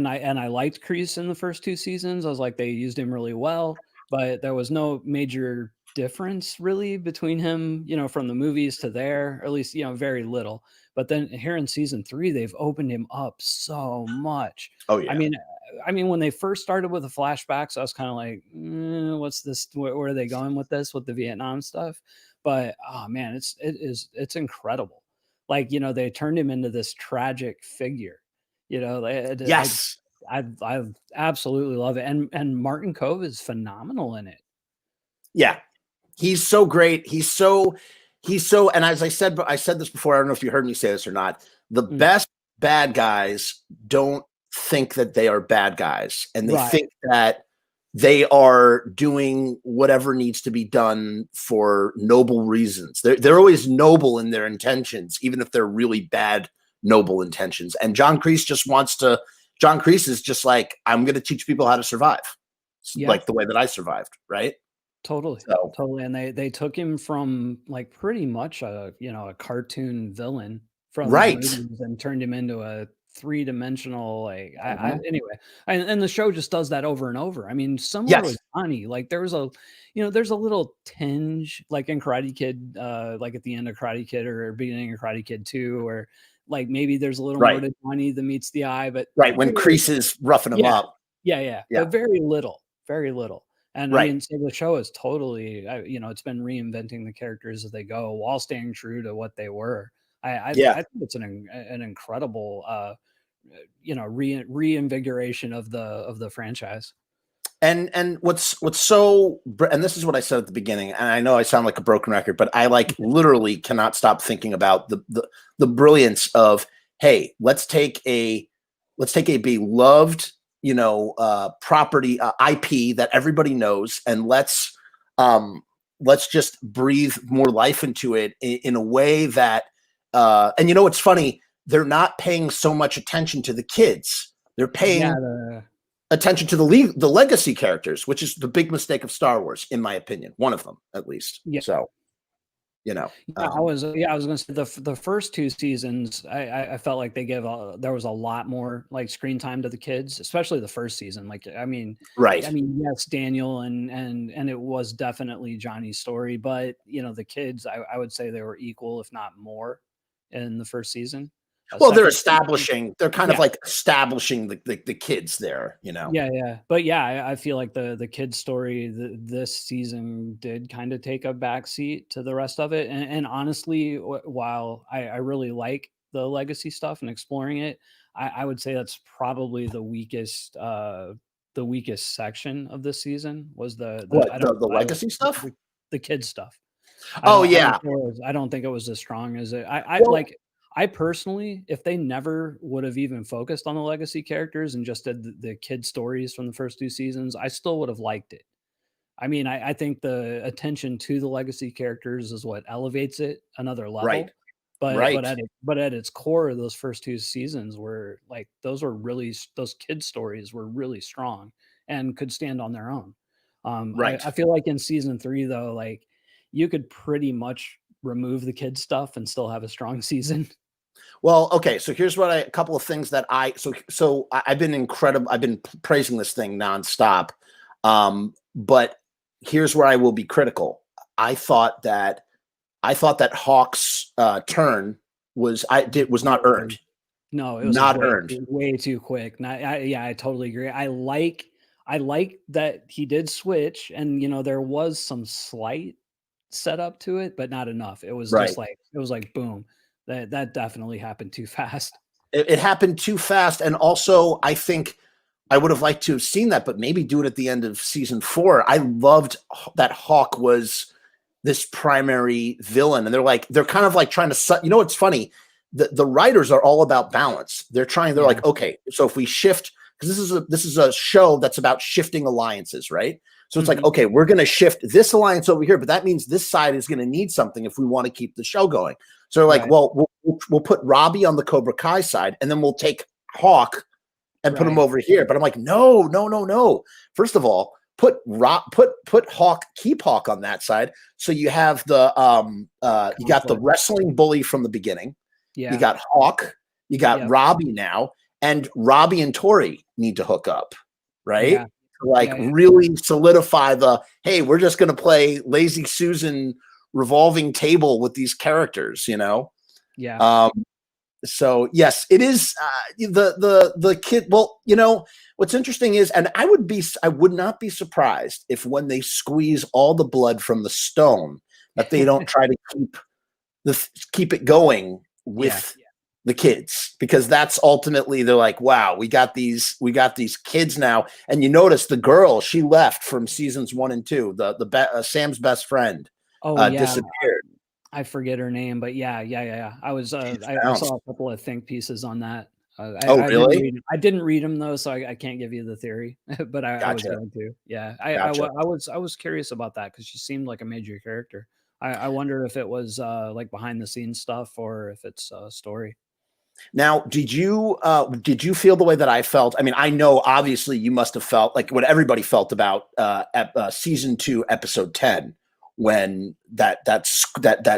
I liked Kreese in the first 2 seasons. I was like, they used him really well, but there was no major difference really between him, from the movies to there, or at least, very little. But then here in season 3, they've opened him up so much. Oh yeah. I mean, when they first started with the flashbacks, I was kind of like, what's this? Where are they going with this, with the Vietnam stuff? But oh man, it's incredible. Like, they turned him into this tragic figure. Yes. I absolutely love it. And Martin Kove is phenomenal in it. Yeah. He's so great. He's so, and as I said this before, I don't know if you heard me say this or not. The best bad guys don't think that they are bad guys, and they think that they are doing whatever needs to be done for noble reasons. They're always noble in their intentions, even if they're really bad noble intentions. And John Kreese is just like, I'm going to teach people how to survive, like the way that I survived, right? Totally. And they took him from like pretty much a cartoon villain from the movies and turned him into a 3-dimensional, anyway, and the show just does that over and over. I mean, similar with Johnny, like there's a little tinge like in Karate Kid, like at the end of Karate Kid or beginning of Karate Kid 2, or like maybe there's a little more to Johnny than meets the eye, but when Kreese is roughing him up, but very little. And I mean, so the show is totally, it's been reinventing the characters as they go while staying true to what they were. I think it's an incredible, reinvigoration of the franchise. And what's so, and this is what I said at the beginning, and I know I sound like a broken record, but I literally cannot stop thinking about the brilliance of, hey, let's take a beloved, property, IP that everybody knows, and let's just breathe more life into it in a way that, and it's funny, they're not paying so much attention to the kids. They're paying attention to the legacy characters, which is the big mistake of Star Wars, in my opinion. One of them, at least. Yeah. So, I was going to say the first 2 seasons, I felt like they there was a lot more like screen time to the kids, especially the first season. Like, I mean, yes, Daniel and it was definitely Johnny's story, but the kids, I would say they were equal, if not more, in the first season. Well, they're kind of like establishing the kids there, But I feel like the kids story this season did kind of take a backseat to the rest of it. And honestly, while I really like the legacy stuff and exploring it, I would say that's probably the weakest section of this season was the legacy stuff, the kids stuff. I don't think it was as strong as it. I personally, if they never would have even focused on the legacy characters and just did the kid stories from the first 2 seasons, I still would have liked it. I mean, I think the attention to the legacy characters is what elevates it another level. Right. But at its core, those first 2 seasons were like, those kid stories were really strong and could stand on their own. I feel like in season 3 though, like you could pretty much remove the kid stuff and still have a strong season. Well, okay, so here's a couple of things that I've been incredible. I've been praising this thing nonstop. But here's where I will be critical. I thought that Hawk's turn was not earned. No, it was not earned. Way too quick. I totally agree. I like that he did switch, and there was some slight setup to it, but not enough. It was just like boom. That definitely happened too fast. It happened too fast, and also I think I would have liked to have seen that, but maybe do it at the end of season 4. I loved that Hawk was this primary villain, and they're kind of like trying to. It's funny. The writers are all about balance. They're like, okay, so if we shift, because this is a show that's about shifting alliances, right? So it's like, okay, we're going to shift this alliance over here, but that means this side is going to need something if we want to keep the show going. So like, well, we'll put Robbie on the Cobra Kai side, and then we'll take Hawk and put him over here. But I'm like, no. First of all, put Hawk, keep Hawk on that side. So you have the you got the wrestling bully from the beginning. Yeah. You got Hawk, you got Robbie now, and Robbie and Tori need to hook up, right? Yeah. Really solidify the, hey, we're just going to play Lazy Susan revolving table with these characters, you know? Yeah. So yes, it is the kid. Well, you know, what's interesting is, and I would not be surprised if when they squeeze all the blood from the stone, that they don't try to keep it going with the kids, because that's ultimately, they're like, wow, we got these kids now. And you notice the girl, she left from seasons 1 and 2, Sam's best friend, disappeared. I forget her name, but yeah. I saw a couple of think pieces on that. Really? I didn't read them though, so I can't give you the theory, but I was going to. Yeah, I was curious about that because she seemed like a major character. I wonder if it was like behind the scenes stuff or if it's a story. Now, did you feel the way that I felt? I mean, I know obviously you must have felt like what everybody felt about season 2, episode 10, when that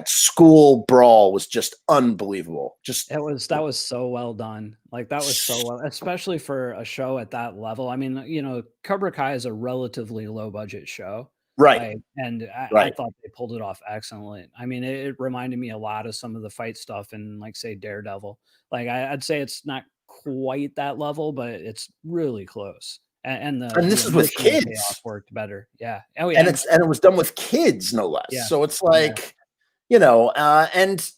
school brawl was just unbelievable. That was so well done. Like that was so well, especially for a show at that level. I mean, you know, Cobra Kai is a relatively low budget show. Right. I thought they pulled it off excellent. I mean, it reminded me a lot of some of the fight stuff in, like, say, Daredevil. Like, I'd say it's not quite that level, but it's really close. And this is with kids. Worked better. Yeah. Oh, yeah. And it was done with kids, no less. Yeah. So it's like, you know, and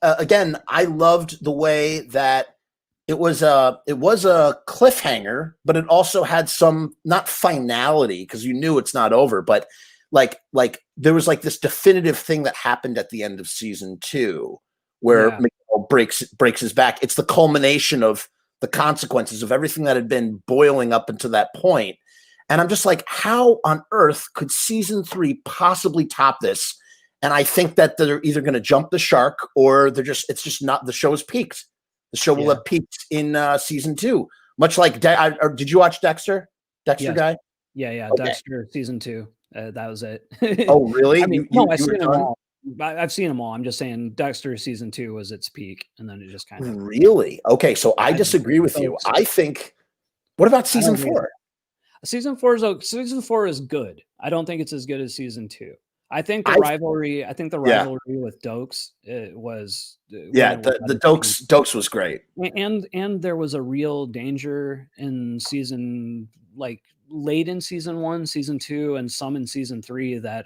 again, I loved the way that it was a cliffhanger, but it also had some, not finality, because you knew it's not over, but like there was like this definitive thing that happened at the end of season 2 where Miguel breaks his back. It's the culmination of the consequences of everything that had been boiling up until that point. And I'm just like, how on earth could season 3 possibly top this? And I think that they're either going to jump the shark, or it's just not, the show is peaked. The show will have peaked in season 2, much like. Did you watch Dexter? Guy? Yeah. Okay. Dexter season 2. That was it. Oh, really? I mean, I've seen them all. I've seen them all. I'm just saying, Dexter season 2 was its peak, and then it just kind of. Really? Okay, so I disagree with you. I think. What about season 4? Season 4 is good. I don't think it's as good as season 2. I think the rivalry. I think the rivalry with Dokes was. The Dokes was great, and there was a real danger in season, like, late in season 1, season 2, and some in season 3 that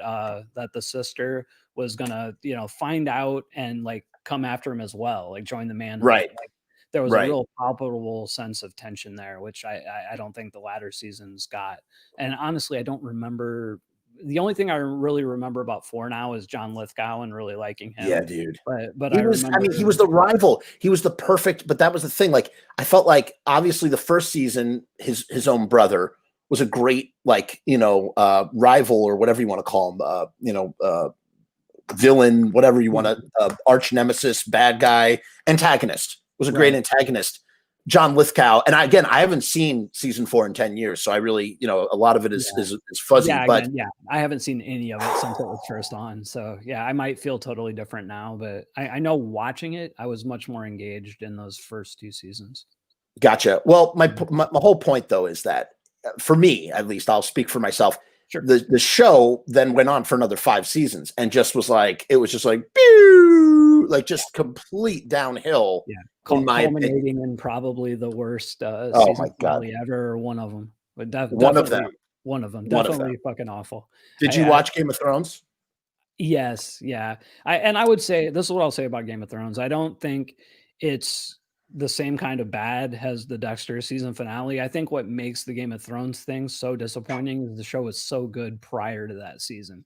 the sister was gonna, you know, find out and, like, come after him as well, like join the manhunt. Right. Like, there was a real palpable sense of tension there, which I don't think the latter seasons got. And honestly, I don't remember. The only thing I really remember about 4 now is John Lithgow and really liking him. Yeah, dude. But he was the rival. He was the perfect. But that was the thing. Like, I felt like obviously the first season, his own brother was a great, like, you know, rival, or whatever you want to call him. You know, villain, whatever you want to, arch nemesis, bad guy, antagonist. Was a great antagonist. John Lithgow, and I haven't seen season 4 in 10 years, so I really, you know, a lot of it is fuzzy. But I haven't seen any of it since it was first on. So yeah, I might feel totally different now, but I know watching it, I was much more engaged in those first 2 seasons. Gotcha. Well, my whole point though is that, for me, at least, I'll speak for myself. Sure. The show then went on for another 5 seasons, and just was like, it was just like, pew, like just complete downhill. Yeah. Culminating in probably the worst season finale ever, or one of them. But one of them. Definitely fucking awful. Did you watch Game of Thrones? Yes. Yeah. I would say, this is what I'll say about Game of Thrones. I don't think it's the same kind of bad as the Dexter season finale. I think what makes the Game of Thrones thing so disappointing is the show was so good prior to that season.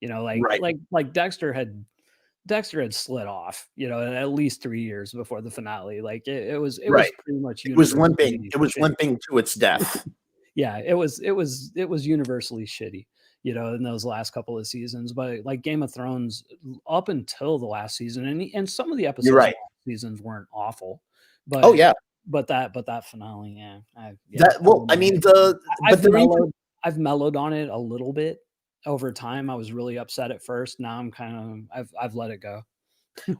You know, like Dexter had slid off, you know, at least 3 years before the finale. Like it was pretty much. It was limping to its death. yeah, it was universally shitty, you know, in those last couple of seasons. But like Game of Thrones, up until the last season, and some of the You're episodes in right. the last seasons weren't awful, Oh but yeah. that finale, yeah, That well, I mean the I've but the reason mellowed on it a little bit over time. I was really upset at first. Now I'm kind of I've let it go.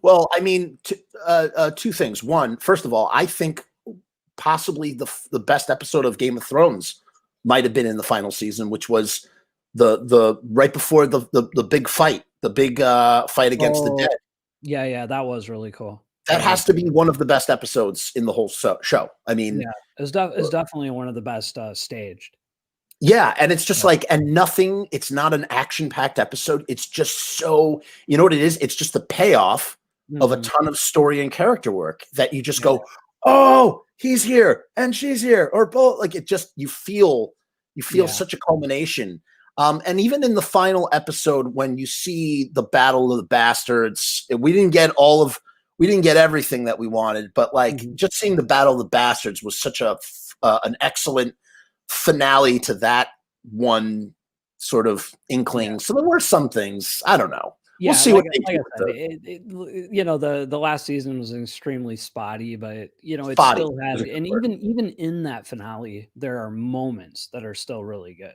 well, I mean two things. One, first of all, I think possibly the best episode of Game of Thrones might have been in the final season, which was the right before the big fight, the big fight against the dead. Yeah, that was really cool. That has to be one of the best episodes in the whole show. I mean, yeah, it's definitely one of the best staged. yeah, and it's just like, and nothing, it's not an action-packed episode. It's just so, you know what it is? It's just the payoff of a ton of story and character work that you just go, oh, he's here and she's here, or both. Like it just, you feel such a culmination. And even in the final episode, when you see the Battle of the Bastards, we didn't get everything that we wanted, but like just seeing the Battle of the Bastards was such an excellent finale to that one sort of inkling. So there were some things, I don't know. Yeah, we'll see like, what they like do. I said, you know, the last season was extremely spotty, but you know, it Spotty still had, is a good and word. even in that finale, there are moments that are still really good.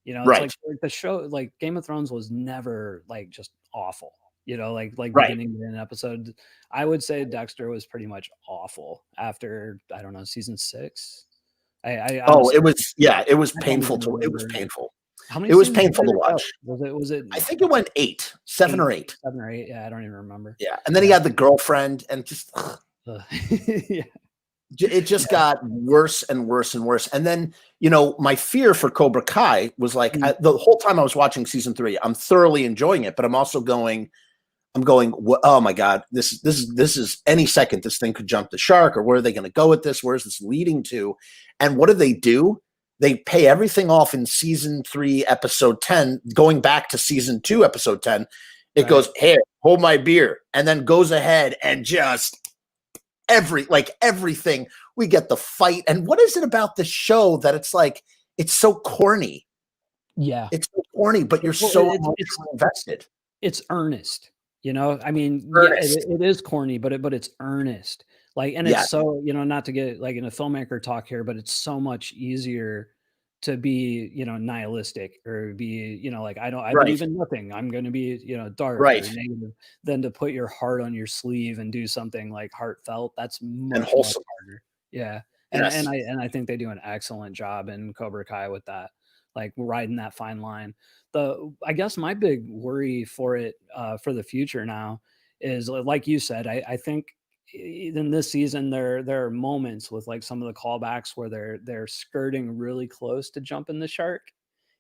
You know, it's Right. like the show, like Game of Thrones was never like just awful. You know, like Right. beginning to an episode. I would say Dexter was pretty much awful after, I don't know, season 6. I Oh, honestly, it was I don't painful even it was remember. painful. How many It was seasons painful did to it go? watch. Was it I think it went 7 or 8. 7 or 8? Yeah, I don't even remember. Yeah. And then he had the girlfriend and just Yeah. it just got worse and worse and worse. And then, you know, my fear for Cobra Kai was like the whole time I was watching season 3, I'm thoroughly enjoying it, but I'm also going, oh my God, this is any second this thing could jump the shark, or where are they going to go with this? Where's this leading to? And what do? They pay everything off in season 3, episode 10, going back to season 2, episode 10. It goes, hey, hold my beer, and then goes ahead and just everything. We get the fight. And what is it about this show that it's like, it's so corny? Yeah. It's so corny, but you're so invested. It's earnest. You know, I mean, yeah, it is corny, but it's earnest. Like, and it's so, you know, not to get like in a filmmaker talk here, but it's so much easier to be, you know, nihilistic or be, you know, like I believe in nothing. I'm going to be, you know, dark or negative, than to put your heart on your sleeve and do something like heartfelt. That's much harder. Yeah. And I think they do an excellent job in Cobra Kai with that, like riding that fine line. I guess my big worry for it for the future now is, like you said, I think in this season there are moments with like some of the callbacks where they're skirting really close to jumping the shark.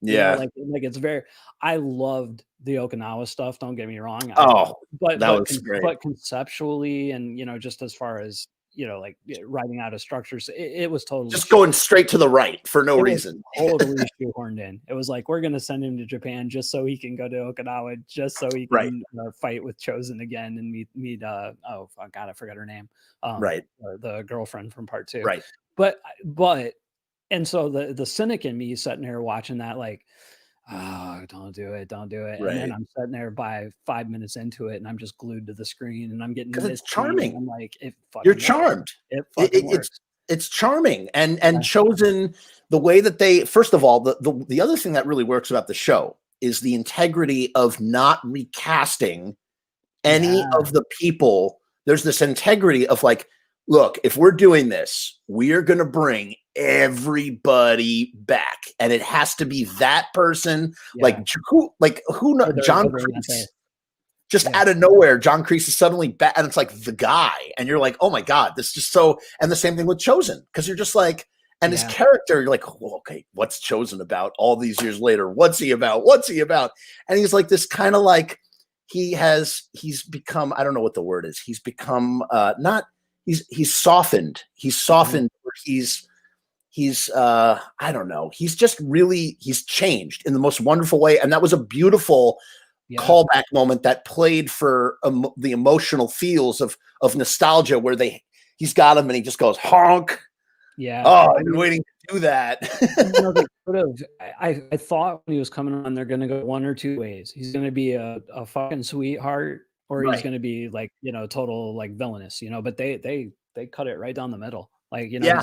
You know, like it's very. I loved the Okinawa stuff. Don't get me wrong. That was great. But conceptually, and you know, just as far as, you know, like writing out of structures, it was totally just going straight to the right for no reason. Totally shoehorned in. It was like, we're going to send him to Japan just so he can go to Okinawa, just so he can fight with Chosen again and meet oh God, I forgot her name. The girlfriend from part 2. Right. But and so the cynic in me sitting here watching that, like, oh, don't do it. And then I'm sitting there by 5 minutes into it, and I'm just glued to the screen, and I'm getting, because it's charming. I'm like, you're charmed. It fucking works. It's charming and Chosen, the way that they, first of all, the other thing that really works about the show is the integrity of not recasting any of the people. There's this integrity of like, look, if we're doing this, we are going to bring everybody back, and it has to be that person. Like who John Kreese, just out of nowhere, John Kreese is suddenly back, and it's like the guy, and you're like, oh my God, this is just so. And the same thing with Chosen, because you're just like, and his character, you're like, well, okay, what's Chosen about all these years later? What's he about? And he's like this kind of like, he's become, I don't know what the word is. He's become he's softened. He's softened. He's I don't know. He's just really, he's changed in the most wonderful way. And that was a beautiful callback moment that played for the emotional feels of nostalgia, where he's got him and he just goes honk. Yeah. Oh, I've been waiting to do that. They could have. I thought when he was coming on, they're gonna go one or two ways. He's gonna be a fucking sweetheart, or he's Right. gonna be like, total like villainous, but they cut it right down the middle. Like, Yeah.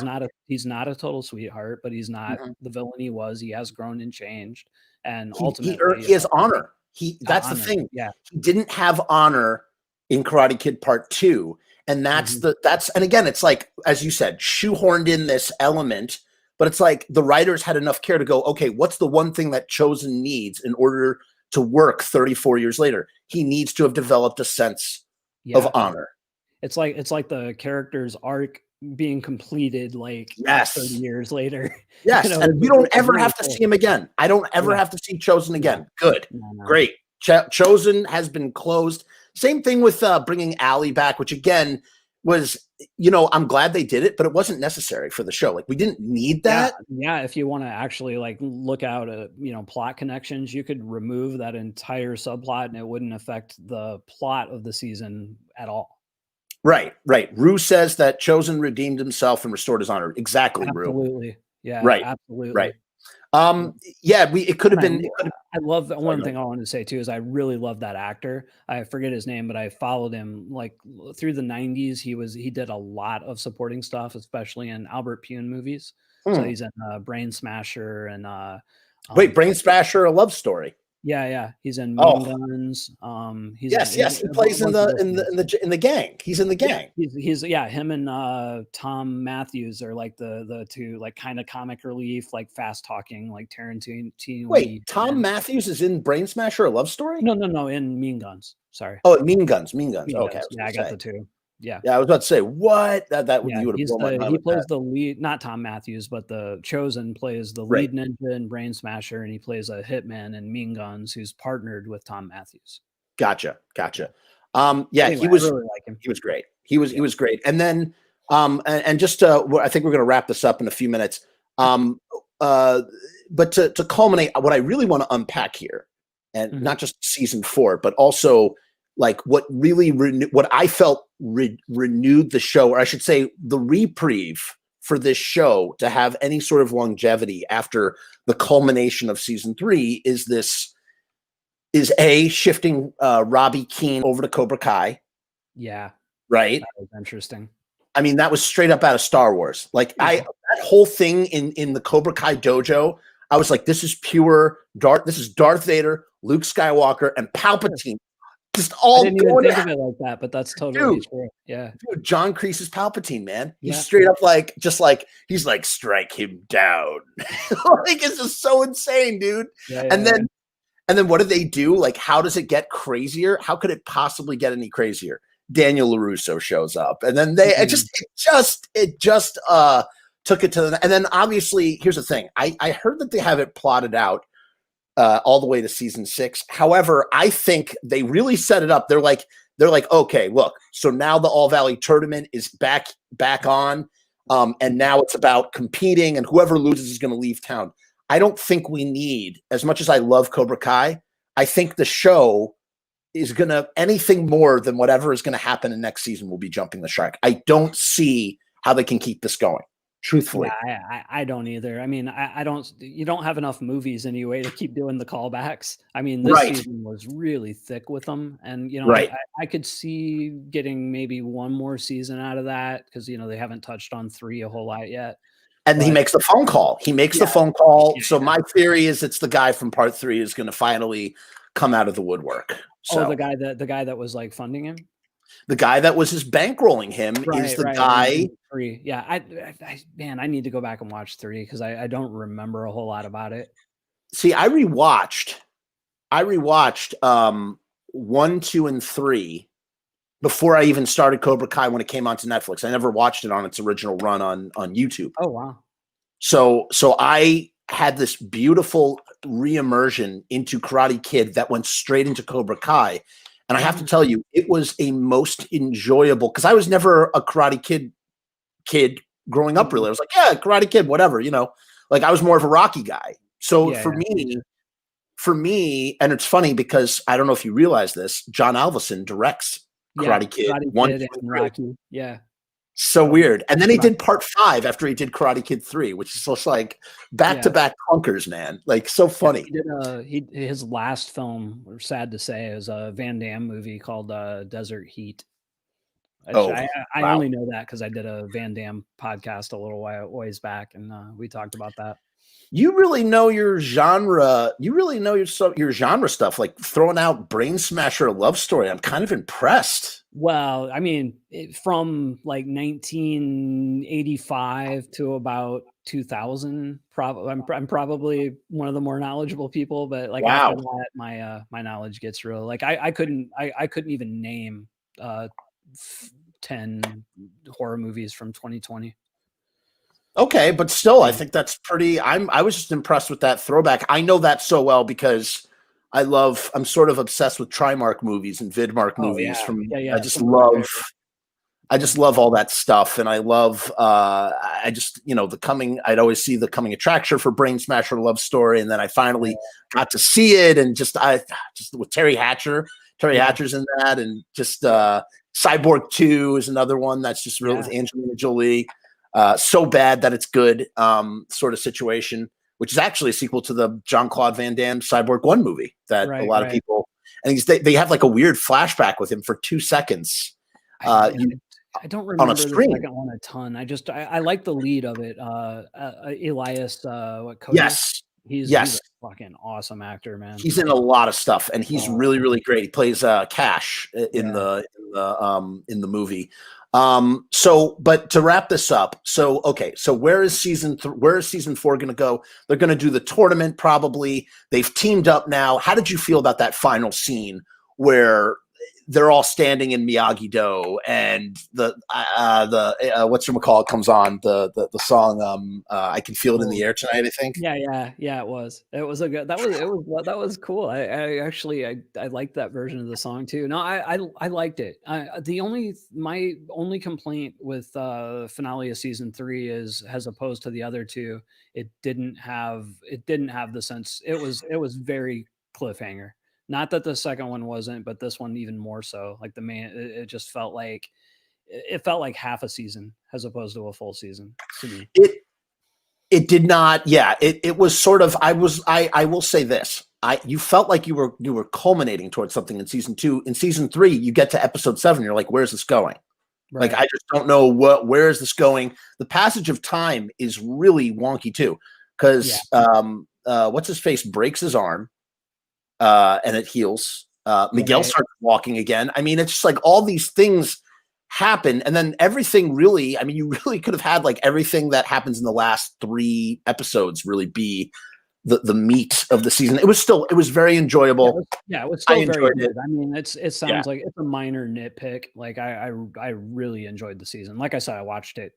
he's not a total sweetheart, but he's not Mhm. the villain he was. He has grown and changed, and He ultimately, has honor. That's the honor. thing. Yeah. He didn't have honor in Karate Kid Part 2. And Mhm. and again, it's like, as you said, shoehorned in this element, but it's like the writers had enough care to go, okay, what's the one thing that Chosen needs in order to work 34 years later? He needs to have developed a sense of Yeah. honor. It's like the character's arc being completed like 30 Yes. years later. Yes. And we don't It's ever really have to cool. see him again. I don't ever Yeah. have to see Chosen No. again. Good. No. Great. Chosen has been closed. Same thing with bringing Allie back, which again was, I'm glad they did it, but it wasn't necessary for the show. Like, we didn't need that. Yeah, if you wanna actually, like, look out at, plot connections, you could remove that entire subplot, and it wouldn't affect the plot of the season at all. Right, right. Rue says that Chosen redeemed himself and restored his honor. Exactly, Rue. Absolutely. Yeah, Right, right. absolutely. Yeah, it could have And been. It could have. I love that. Sorry, One go ahead. thing I wanted to say too is I really love that actor. I forget his name, but I followed him like through the 90s. He did a lot of supporting stuff, especially in Albert Pune movies. So Hmm. he's in Brain Smasher and Wait, um Brain Smasher, a love story. yeah. He's in Mean Oh, Guns. He's in yes, yes. He a plays in bunch of the those in the things. in the in the gang. He's in the Yeah, gang. he's him and Tom Matthews are like the two like kind of comic relief, like fast talking, like Tarantino-y Wait, Tom men. Matthews is in Brain Smasher, a love story? No, in Mean Guns. Sorry. Oh, Mean Guns, Mean Guns. Mean Okay, I Guns. was Yeah, gonna I got say. the 2. Yeah. Yeah, I was about to say what that would Yeah, you would have blown my mind he with that. plays the lead, not Tom Matthews, but the Chosen plays the Right. lead ninja in Brain Smasher, and he plays a hitman in Mean Guns who's partnered with Tom Matthews. Gotcha. Yeah. Gotcha. Yeah, Anyway, I really like him. he was great. He Yeah. was great. And then and just I think we're gonna wrap this up in a few minutes. Um uh but to culminate, what I really want to unpack here, and Mhm. not just season 4, but also like what really what I felt renewed the show, or I should say the reprieve for this show to have any sort of longevity after the culmination of season 3 is a shifting Robbie Keane over to Cobra Kai, Yeah, right? that was interesting. I mean, that was straight up out of Star Wars. Like, Yeah. that whole thing in the Cobra Kai dojo, I was like, this is pure Darth. This is Darth Vader, Luke Skywalker, and Palpatine, just I all didn't even going think at of it like that, but that's totally dude. true. Yeah. Dude, John Kreese's Palpatine, man. He's Yeah. straight up like, he's like, strike him down. Like, it's just so insane, dude. And Yeah. then And then what do they do? Like, how does it get crazier? How could it possibly get any crazier? Daniel LaRusso shows up, and then Mhm. it just took it to the. And then obviously, here's the thing: I heard that they have it plotted out all the way to season 6. However, I think they really set it up. They're like, okay, look, so now the All Valley tournament is back on, and now it's about competing, and whoever loses is going to leave town. I don't think we need, as much as I love Cobra Kai, I think the show is going to, anything more than whatever is going to happen in next season will be jumping the shark. I don't see how they can keep this going, truthfully. Yeah, I don't either. I mean, I don't you don't have enough movies anyway to keep doing the callbacks. I mean, this Right, season was really thick with them, and, right. I could see getting maybe one more season out of that because, they haven't touched on 3 a whole lot yet, And he but makes the phone call. He makes the yeah, phone call. yeah, So yeah. my theory is it's the guy from part 3 is going to finally come out of the woodwork. Oh, So the guy that was, like, funding him? the guy that was his bankrolling him is the Right, guy. in 3. Yeah, man, I need to go back and watch 3 because I don't remember a whole lot about it. See, I rewatched 1, 2, and 3 before I even started Cobra Kai when it came onto Netflix. I never watched it on its original run on YouTube. Oh, wow. So I had this beautiful reimmersion into Karate Kid that went straight into Cobra Kai. And I have to tell you, it was a most enjoyable, because I was never a Karate Kid growing up, really. I was like, yeah, Karate Kid, whatever, like I was more of a Rocky guy. So Yeah, gotcha. for me, and it's funny because I don't know if you realize this, John Alvison directs Yeah, Karate Kid Karate 1, 2, Kid and and 3. Rocky. Yeah. So weird. And then he did part 5 after he did Karate Kid 3, which is just like back-to-back clunkers, man. Like, so funny. His last film, sad to say, is a Van Damme movie called Desert Heat. I only know that because I did a Van Damme podcast a little ways back, and we talked about that. You really know your genre. You really know your genre stuff, like throwing out Brain Smasher Love Story. I'm kind of impressed. Well, I mean, from like 1985 to about 2000, I'm probably one of the more knowledgeable people, but like after that, my knowledge gets real. Like I couldn't even name 10 horror movies from 2020. Okay, but still, I think that's pretty. I was just impressed with that throwback. I know that so well because I'm sort of obsessed with Trimark movies and Vidmark movies. I just love all that stuff, and I love I'd always see the coming attraction for Brain Smasher Love Story, and then I finally got to see it, and just with Terry Hatcher. Terry Hatcher's in that, and just Cyborg 2 is another one that's just really with Angelina Jolie. So bad that it's good sort of situation, which is actually a sequel to the Jean-Claude Van Damme Cyborg 1 movie that a lot of people, and they have like a weird flashback with him for 2 seconds. I don't remember the second one a ton. I like the lead of it. Elias, Cody? Yes. He's a fucking awesome actor, man. He's in a lot of stuff, and he's really, really great. He plays Cash in the movie. But to wrap this up, so where is season 4 going to go? They're going to do the tournament probably. They've teamed up now. How did you feel about that final scene where they're all standing in Miyagi-Do and the whatchamacallit comes on, the song I Can Feel It in the Air Tonight, I think. Yeah, it was a good, that was cool. I actually liked that version of the song too. No, I liked it. My only complaint with finale of season 3 is, as opposed to the other two, it didn't have the sense. It was very cliffhanger. Not that the second one wasn't, but this one even more so. Like it just felt like half a season as opposed to a full season to me. It did not. Yeah, it was sort of. I will say this. You felt like you were culminating towards something in season 2. In season 3, you get to episode 7, you're like, where's this going? Right. Like, I just don't know where is this going. The passage of time is really wonky too, because what's his face breaks his arm. And it heals. Miguel starts walking again. I mean, it's just like all these things happen, and then everything really. I mean, you really could have had like everything that happens in the last 3 episodes really be the meat of the season. It was very enjoyable. It was still very good. I mean, it sounds like it's a minor nitpick. Like I really enjoyed the season. Like I said, I watched it.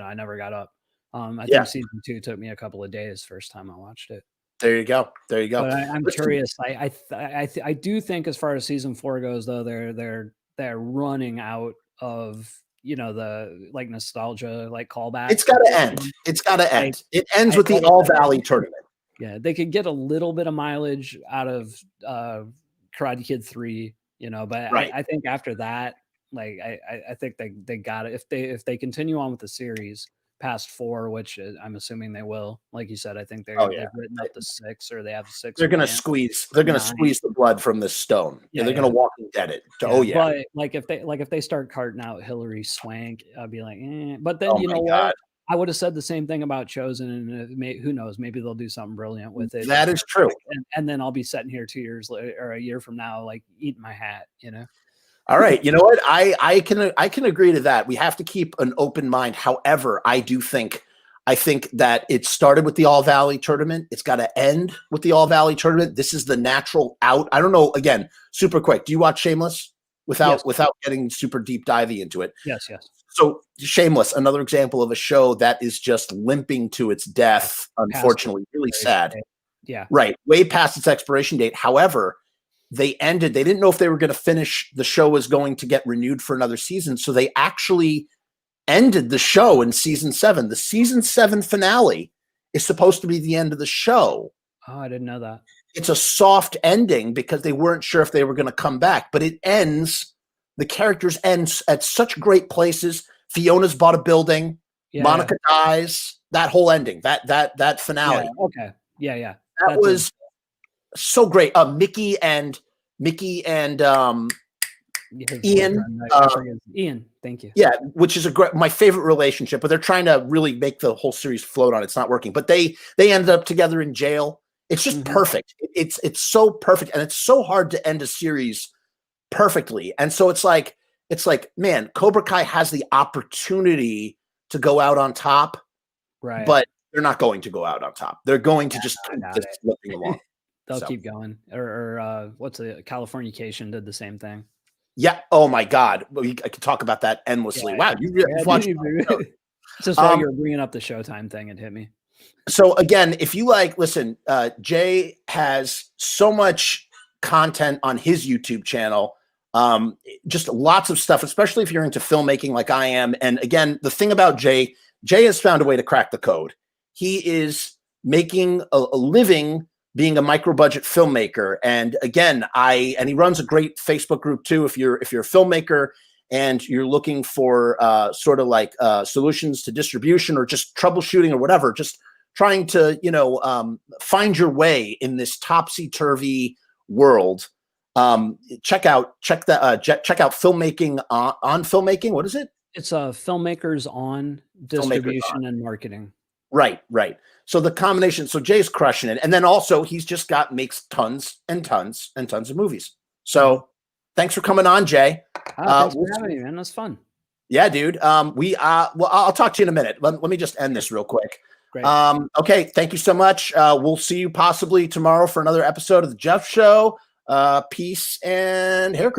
I never got up. I think season 2 took me a couple of days first time I watched it. There you go. But I'm curious. I do think, as far as season 4 goes, though, they're running out of the like nostalgia, like callback. It's got to end. It ends with the All Valley tournament. Yeah, they could get a little bit of mileage out of Karate Kid 3, but I think after that, like I think they got it. If they continue on with the series past 4, which I'm assuming they will. Like you said, I think they've written up to 6, or they have 6. They're gonna squeeze the blood from this stone. They're gonna Walking Dead it. But like if they start carting out Hillary Swank, I'd be like, But then what? I would have said the same thing about Chosen, and who knows? Maybe they'll do something brilliant with it. That is true. And then I'll be sitting here 2 years later, or a year from now, like eating my hat. All right. You know what? I can agree to that. We have to keep an open mind. However, I think that it started with the All Valley tournament. It's got to end with the All Valley tournament. This is the natural out. I don't know. Again, super quick. Do you watch Shameless without getting super deep divey into it? Yes. So Shameless, another example of a show that is just limping to its death. Unfortunately, really sad. Yeah. Right. Way past its expiration date. However, they didn't know if they were going to finish. The show was going to get renewed for another season. So they actually ended the show in season 7. The season 7 finale is supposed to be the end of the show. Oh, I didn't know that. It's a soft ending because they weren't sure if they were going to come back, but it ends. The characters end at such great places. Fiona's bought a building. Yeah, Monica dies. That whole ending, that finale. Yeah, okay. Yeah. That was so great. Mickey and Ian. Ian, thank you. Yeah, which is my favorite relationship, but they're trying to really make the whole series float on. It's not working, but they ended up together in jail. It's just perfect. It's so perfect, and it's so hard to end a series perfectly. And so it's like, man, Cobra Kai has the opportunity to go out on top, right? But they're not going to go out on top. They're going to just keep this slipping along. They'll keep going. Or what's the Californication did the same thing. Yeah. Oh my God. I could talk about that endlessly. Yeah, wow. You watched. Just while you're bringing up the Showtime thing, it hit me. So again, if you listen, Jay has so much content on his YouTube channel. Just lots of stuff, especially if you're into filmmaking like I am. And again, the thing about Jay has found a way to crack the code. He is making a living being a micro budget filmmaker. And again, and he runs a great Facebook group too. If you're a filmmaker and you're looking for sort of like solutions to distribution or just troubleshooting or whatever, just trying to, find your way in this topsy-turvy world. Check out filmmaking on filmmaking. What is it? It's filmmakers on distribution and marketing. Right. So the combination. So Jay's crushing it, and then also he's just makes tons and tons and tons of movies. So thanks for coming on, Jay. Thanks for having me, man. That's fun. Yeah, dude. Well, I'll talk to you in a minute. Let me just end this real quick. Great. Okay. Thank you so much. We'll see you possibly tomorrow for another episode of the Jeff Show. Peace and hair grease.